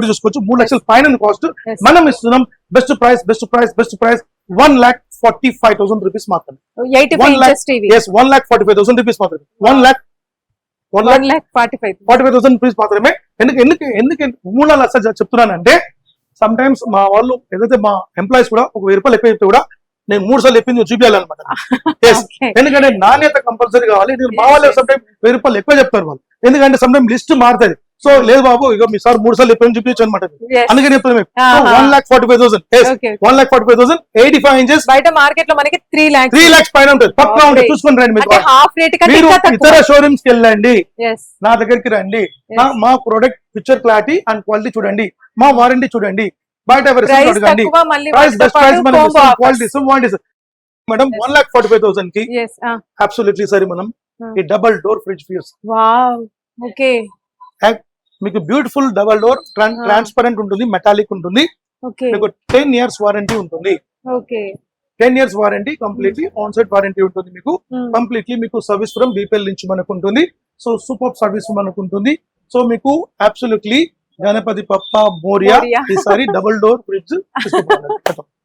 A: చూసుకోవచ్చు. 3 లక్షల పైన కాస్ట్ మనం ఇస్తున్నాం బెస్ట్ ప్రైస్ 1,45,000 రూపీస్ మాత్రమే.
B: 85 ఇంచెస్ టీవీ.
A: yes 1,45,000 రూపీస్ మాత్రమే. 1,45,000 రూపీస్ మాత్రమే. ఎందుకు 3 లక్షలు చెప్తున్నానంటే సమ్ టైమ్స్ మా వాళ్ళు ఏదైతే మా ఎంప్లాయీస్ కూడా ఒక 1000 రూపాయలు ఎక్కువ చెప్తే కూడా నేను 3 సార్లు చెప్పింది చూపించాలన్నమాట.
B: Okay.
A: ఎందుకంటే నాణ్యత కంపల్సరీ కావాలి. నేను మా వాళ్ళు సమ్ టైం 1000 రూపాయలు ఎక్కువ చెప్తారు వాళ్ళు, ఎందుకంటే సమ్ టైం లిస్ట్ మారుతుంది. సో లేదు బాబు ఇక మీ సార్ 3 సార్లు చెప్పింది చూపించు అనమాట.
B: Yes.
A: అందుకని చెప్తాను మేము.
B: ఆహా.
A: 1,45,000. yes
B: Okay.
A: 1,45,000 85 ఇంచెస్
B: బయట మార్కెట్ లో మనకి 3 lakhs.
A: 3 lakhs పైన ఉంటుంది. పక్కా ఉంటుంది,
B: Okay.
A: చూసుకొని రండి.
B: అంటే హాఫ్ రేట్ కంటే
A: మీరు
B: ఇంకా
A: ఇతర
B: తక్కువ.
A: షోరూమ్స్ కి వెళ్ళండి,
B: Yes.
A: నా దగ్గరికి రండి.
B: Yes.
A: మా product picture clarity and quality చూడండి, మా వారంటీ చూడండి, బయట ఎవరి
B: ప్రైస్
A: అడగండి.
B: తక్కువ, మళ్ళీ
A: ప్రైస్ బెస్ట్ ప్రైస్ మనం
B: combo offers.
A: Quality madam. 1,45,000 కి
B: Yes.
A: అబ్సల్యూట్లీ సరే మనం ఈ డబుల్ డోర్ ఫ్రిడ్జ్ ఫీస్
B: వావ్. ఓకే.
A: మీకు బ్యూటిఫుల్ డబుల్ డోర్ ట్రాన్స్పరెంట్ ఉంటుంది, మెటాలిక్ ఉంటుంది.
B: ఓకే.
A: మీకు 10 years వారంటీ ఉంటుంది.
B: Okay.
A: 10 years warranty completely on site warranty ఉంటుంది. మీకు కంప్లీట్లీ మీకు సర్వీస్ ఫ్రమ్ బీపీఎల్ నుంచి మనకు ఉంటుంది. సో సూపర్ సర్వీస్ మనకు ఉంటుంది. సో మీకు అబ్సల్యూట్లీ గణపతి పప్ప మోరియా ఈసారి డబుల్ డోర్ ఫ్రిడ్జ్.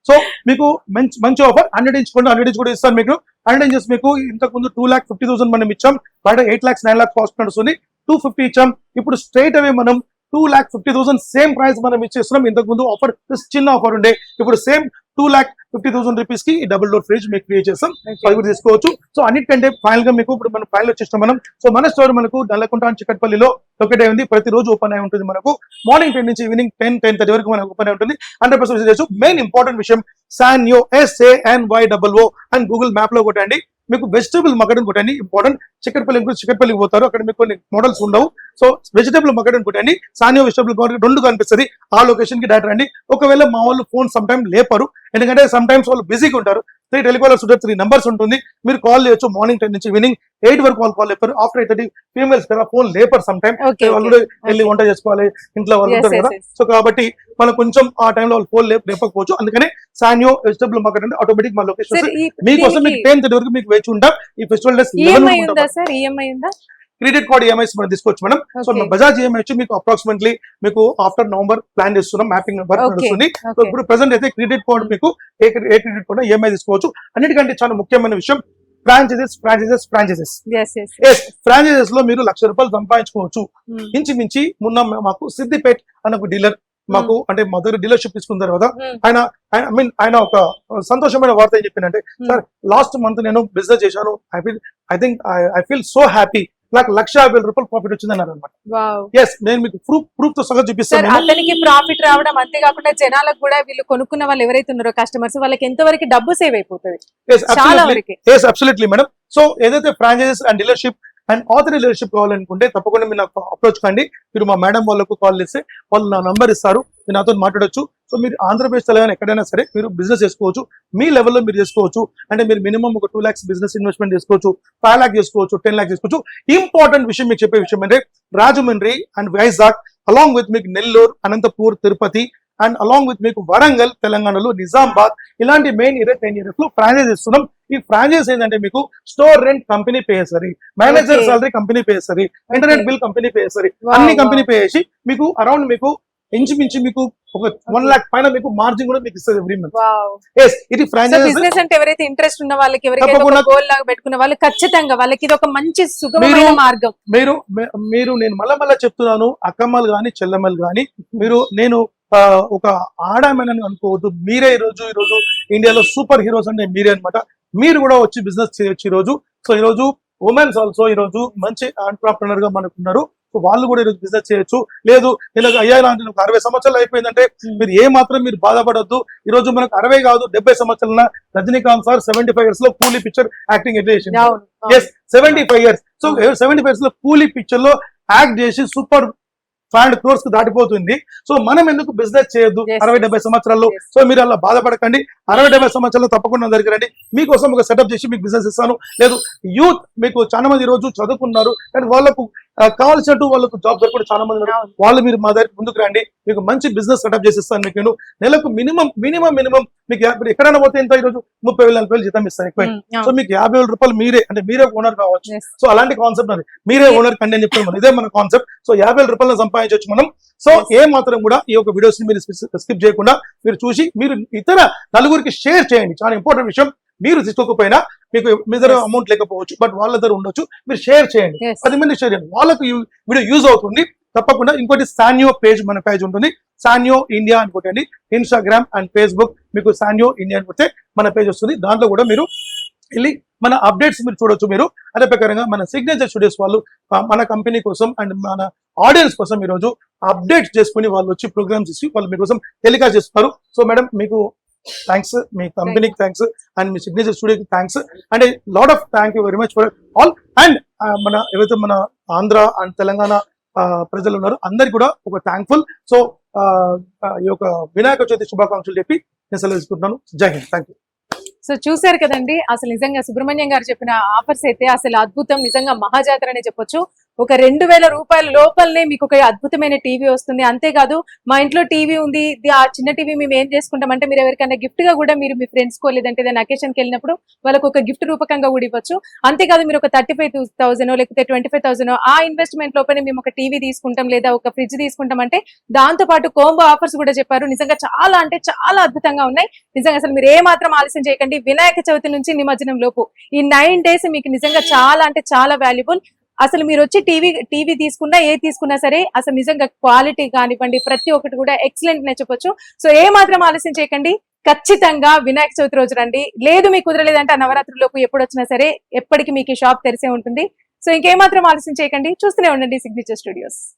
A: సో మీకు మంచి ఆఫర్ 100 ఇంచ్ కూడా ఇస్తాను మీకు. 100 ఇంచెస్ మీకు ఇంతకు ముందు 2,50,000 మనం ఇచ్చాం, బయట 8 lakhs 9 lakhs కాస్ట్ నడుస్తుంది. 250 ఇచ్చాం, ఇప్పుడు స్ట్రైట్ అవే మనం 2,50,000 సేమ్ ప్రైస్ మనం ఇచ్చేస్తున్నాం. ఇంతకు ముందు ఆఫర్ చిన్న ఆఫర్ ఉండే, ఇప్పుడు సేమ్ 2,50,000 రూపీస్ కి ఈ డబుల్ డోర్ ఫ్రిడ్జ్ మీకు క్రియేట్ చేస్తాం. అది కూడా తీసుకోవచ్చు. సో అన్నిటికంటే ఫైనల్ గా మీకు ఇప్పుడు మనం ఫైనల్ వచ్చేస్తాం మనం. సో మన స్టోర్ మనకు నల్లకుంట అండ్ చిక్కట్పల్లిలో ఒకటే ఉంది. ప్రతిరోజు ఓపెన్ అయి ఉంటుంది మనకు. మార్నింగ్ 10 నుంచి ఈవినింగ్ 10-10:30 వరకు మనకు ఓపెన్ అయి ఉంటుంది. 100% చేయొచ్చు. మెయిన్ ఇంపార్టెంట్ విషయం సాన్యో SANYOO అండ్ గూగుల్ మ్యాప్ లో కొట్టండి. మీకు వెజిటబుల్ మకడన్ కొట్టండి. ఇంపార్టెంట్ చిక్కట్పల్లికి పోతారు, అక్కడ మీకు కొన్ని మోడల్స్ ఉండవు. సో వెజిటబుల్ మకడన్ కొట్టండి, సానియో వెజిటబుల్ రెండు కనిపిస్తుంది. ఆ లొకేషన్ కి డైరెక్ట్ రండి. ఒకవేళ మా వాళ్ళు ఫోన్ సమ్ టైమ్ లేపరు, ఎందుకంటే సమ్ టైమ్స్ వాళ్ళు బిజీగా ఉంటారు. 3 టెలికాలర్స్ ఉంటారు, 3 numbers ఉంటుంది. మీరు కాల్ చేయొచ్చు. మార్నింగ్ 10 నుంచి ఈవినింగ్ 8 వరకు కాల్ లేపారు. ఆఫ్టర్ 8:30 ఫీమేల్స్ కదా ఫోన్ లేపర్ సమ్ టైమ్. వాళ్ళు కూడా వెళ్ళి వంట చేసుకోవాలి, ఇంట్లో వాళ్ళు ఉంటారు కదా. సో కాబట్టి మనం కొంచెం ఆ టైంలో వాళ్ళు ఫోన్ లేపకపోవచ్చు. అందుకనే సానియో వెజిటబుల్ మార్కెట్ అంటే ఆటోమేటిక్ మా లొకేషన్ మీకోసం మీకు 10:30 వరకు మీకు వేచి ఉంటాం. ఈ festival days credit card EMIs మనం తీసుకోవచ్చు మేడం. సో బజాజ్ ఈఎంఐ వచ్చి మీకు అప్రాక్సిమేట్లీ మీకు ఆఫ్టర్ నవంబర్ ప్లాన్ చేస్తున్నాం, మ్యాపింగ్ వర్క్ నడుస్తుంది. సో ఇప్పుడు ప్రెసెంట్ అయితే క్రెడిట్ కార్డ్ మీకు ఏ క్రెడిట్ కార్డ్ ఈఎంఐ తీసుకోవచ్చు. అన్నిటికంటే చాలా ముఖ్యమైన విషయం ఫ్రాంచైజెస్. ఫ్రాంచైజెస్ లో మీరు ₹1,00,000 సంపాదించుకోవచ్చు. ఇంచుమించి మొన్న మాకు సిద్దిపేట్ అన్న ఒక డీలర్ మాకు అంటే మా దగ్గర డీలర్షిప్ తీసుకున్న తర్వాత ఆయన ఒక సంతోషమైన వార్త ఏం చెప్పిందంటే, సార్ లాస్ట్ మంత్ నేను బిజినెస్ చేశాను, ఐ ఫీల్ సో హ్యాపీ, నాకు ₹1,50,000 ప్రాఫిట్ వచ్చింది అన్నారు అనమాట. ఎస్, నేను మీకు ప్రూఫ్ తో సహా చూపిస్తాను.
B: అతనికి ప్రాఫిట్ రావడం అంతేకాకుండా జనాలకు కూడా వీళ్ళు కొనుక్కున్న వాళ్ళు ఎవరైతే ఉన్నారో కస్టమర్స్ వాళ్ళకి ఎంతవరకు డబ్బు సేవ్ అయిపోతుంది.
A: Absolutely madam. సో ఏదైతే franchises and dealership and Ather dealership కావాలనుకుంటే తప్పకుండా మీరు నాకు అప్రోచ్ కండి. మీరు మా మేడం వాళ్ళకు కాల్ చేస్తే వాళ్ళు నా నంబర్ ఇస్తారు, మీరు నాతో మాట్లాడొచ్చు. సో మీరు ఆంధ్రప్రదేశ్ తెలంగాణ ఎక్కడైనా సరే మీరు బిజినెస్ చేసుకోవచ్చు, మీ లెవెల్లో మీరు చేసుకోవచ్చు. అంటే మీరు మినిమం ఒక 2 lakhs బిజినెస్ ఇన్వెస్ట్మెంట్ చేసుకోవచ్చు, 5 lakhs చేసుకోవచ్చు, 10 lakhs చేసుకోవచ్చు. ఇంపార్టెంట్ విషయం మీకు చెప్పే విషయం అంటే Rajahmundry and Vizag along with మీకు Nellore, Anantapur, Tirupati and along with మీకు వరంగల్ తెలంగాణలో, నిజామాబాద్ ఇలాంటి మెయిన్ 10 areas లో ఫ్రాంచైజ్ ఇస్తున్నాం. ఈ ఫ్రాంచైజ్ ఏంటంటే మీకు స్టోర్ రెంట్ కంపెనీ పే చేస్తుంది, మేనేజర్ సాలరీ కంపెనీ పే చేస్తుంది, ఇంటర్నెట్ బిల్ కంపెనీ పే చేస్తుంది, అన్ని కంపెనీ పే చేసి మీకు అరౌండ్ మీకు ఇంచుమించు మీకు ఒక 1 lakh పైన మీకు మార్జిన్ కూడా మీకు ఇస్తుంది ఎవ్రీ మంత్. ఇది ఫ్రాంచైజ్
B: బిజినెస్ అంటే ఎవరైతే ఇంట్రెస్ట్ ఉన్న వాళ్ళకి, ఎవరైతే గోల్ లాగా పెట్టుకున్న వాళ్ళు ఖచ్చితంగా వాళ్ళకి ఇది ఒక మంచి సుగమమైన మార్గం.
A: మీరు నేను మళ్ళా చెప్తున్నాను, అక్కమ్మలు గాని చెల్లెమ్మలు గాని నేను ఒక ఆడామని అనుకోవద్దు. మీరే ఈ రోజు ఇండియాలో సూపర్ హీరోస్ అంటే మీరే అనమాట. మీరు కూడా వచ్చి బిజినెస్ చేయొచ్చు ఈ రోజు. సో ఈ రోజు ఉమెన్స్ ఆల్సో ఈ రోజు మంచి ఎంటర్‌ప్రెన్యూర్ గా మనకు ఉన్నారు. సో వాళ్ళు కూడా ఈరోజు బిజినెస్ చేయొచ్చు. లేదు నేను అయ్యా నాకు 60 సంవత్సరాలు అయిపోయిందంటే మీరు ఏ మాత్రం మీరు బాధపడొద్దు. ఈ రోజు మనకు 60 కాదు 70 సంవత్సరాల రజనీకాంత్ సార్ 75 years లో కూలీ పిక్చర్ యాక్టింగ్ చేసి 75 years. సో 75 years లో కూలీ పిక్చర్ లో యాక్ట్ చేసి సూపర్ 500 crores కు దాటిపోతుంది. సో మనం ఎందుకు బిజినెస్ చేయొద్దు 60-70 సంవత్సరాల్లో? సో మీరు అలా బాధపడకండి. 60-70 సంవత్సరాల్లో తప్పకుండా నా దగ్గర రండి. మీకోసం ఒక సెటప్ చేసి మీకు బిజినెస్ ఇస్తాను. లేదు యూత్ మీకు చాలా మంది రోజు చదువుకున్నారు కానీ వాళ్ళకు కావాల్సినట్టు వాళ్ళకు జాబ్ దొరకడం చాలా మంది ఉన్నారు.
B: అవును.
A: వాళ్ళు మీరు మా దగ్గర ముందుకు రండి, మీకు మంచి బిజినెస్ సెటప్ చేసిస్తాను. మీకు నేను నెలకు మినిమం మీకు ఇప్పుడు ఎక్కడైనా పోతే ఎంత ఈరోజు 30,000 40,000 జీతం ఇస్తాను ఎక్కువ. సో మీకు 50,000 రూపాయలు మీరే ఓనర్ కావచ్చు.
B: Yes.
A: సో అలాంటి కాన్సెప్ట్ అది, మీరే ఓనర్ కండి అని చెప్తాను. ఇదే మన కాన్సెప్ట్. సో 50,000 రూపాయలు సంపాదించవచ్చు మనం. సో ఏ మాత్రం కూడా ఈ యొక్క వీడియోస్ ని మీరు స్కిప్ చేయకుండా మీరు చూసి మీరు ఇతర నలుగురికి షేర్ చేయండి. చాలా ఇంపార్టెంట్ విషయం. మీరు తీసుకోకపోయినా మీకు మీ దగ్గర
B: Yes.
A: అమౌంట్ లేకపోవచ్చు, బట్ వాళ్ళ దగ్గర ఉండొచ్చు, మీరు షేర్ చేయండి.
B: Yes.
A: 10 మంది షేర్ చేయండి, వాళ్ళకు ఈ వీడియో యూజ్ అవుతుంది తప్పకుండా. ఇంకోటి సాన్యో పేజ్, మన పేజ్ ఉంటుంది, సాన్యో ఇండియా అని కొట్టండి. ఇన్స్టాగ్రామ్ అండ్ ఫేస్బుక్ మీకు సాన్యో ఇండియా అని కొడితే మన పేజ్ వస్తుంది. దాంట్లో కూడా మీరు వెళ్ళి మన అప్డేట్స్ మీరు చూడొచ్చు. మీరు అదే ప్రకారంగా మన సిగ్నేచర్ స్టూడియోస్ వాళ్ళు మన కంపెనీ కోసం అండ్ మన ఆడియన్స్ కోసం ఈ రోజు అప్డేట్స్ చేసుకుని వాళ్ళు వచ్చి ప్రోగ్రామ్స్ ఇచ్చి వాళ్ళు మీకోసం టెలికాస్ట్ చేస్తున్నారు. సో మేడం మీకు థ్యాంక్స్, మీ కంపెనీకి థ్యాంక్స్ అండ్ మీ సిగ్నేచర్ స్టూడియోకి thanks and lot of thank you very much for all. And మన ఏవైతే మన ఆంధ్ర అండ్ తెలంగాణ ప్రజలు ఉన్నారు అందరికి కూడా ఒక థ్యాంక్ఫుల్. సో ఈ యొక్క వినాయక చవితి శుభాకాంక్షలు చెప్పి నేను సెలవు తీసుకుంటున్నాను. జై హింద్, థ్యాంక్ యూ.
B: సో చూసారు కదండి, అసలు నిజంగా సుబ్రహ్మణ్యం గారు చెప్పిన ఆఫర్స్ అయితే అసలు అద్భుతం, నిజంగా మహాజాతర అనే చెప్పొచ్చు. ఒక 2,000 రూపాయల లోపలనే మీకు ఒక అద్భుతమైన టీవీ వస్తుంది. అంతేకాదు మా ఇంట్లో టీవీ ఉంది, ఆ చిన్న టీవీ మేము ఏం చేసుకుంటామంటే మీరు ఎవరికైనా గిఫ్ట్ గా కూడా మీరు మీ ఫ్రెండ్స్ కో లేదంటే ఏదైనా అకేషన్ కి వెళ్ళినప్పుడు వాళ్ళకు ఒక గిఫ్ట్ రూపకంగా కూడా ఇవ్వచ్చు. అంతేకాదు మీరు ఒక 35,000 లేకపోతే 25,000 ఆ ఇన్వెస్ట్మెంట్ లోపలనే మేము ఒక టీవీ తీసుకుంటాం లేదా ఒక ఫ్రిడ్జ్ తీసుకుంటాం అంటే దాంతో పాటు కోంబో ఆఫర్స్ కూడా చెప్పారు. నిజంగా చాలా అంటే చాలా అద్భుతంగా ఉన్నాయి. నిజంగా అసలు మీరు ఏ మాత్రం ఆలస్యం చేయకండి. వినాయక చవితి నుంచి నిమజ్జనం లోపు ఈ 9 days మీకు నిజంగా చాలా అంటే చాలా వాల్యుబుల్. అసలు మీరు వచ్చి టీవీ తీసుకున్నా ఏ తీసుకున్నా సరే అసలు నిజంగా క్వాలిటీ కానివ్వండి ప్రతి ఒక్కటి కూడా ఎక్సలెంట్ నే చెప్పొచ్చు. సో ఏ మాత్రం ఆలస్యం చేయకండి, ఖచ్చితంగా వినాయక చవితి రోజు రండి. లేదు మీకు కుదరలేదంటే ఆ నవరాత్రులకు ఎప్పుడు వచ్చినా సరే ఎప్పటికీ మీకు ఈ షాప్ తెరిసే ఉంటుంది. సో ఇంకేమాత్రం ఆలస్యం చేయకండి, చూస్తూనే ఉండండి సిగ్నేచర్ స్టూడియోస్.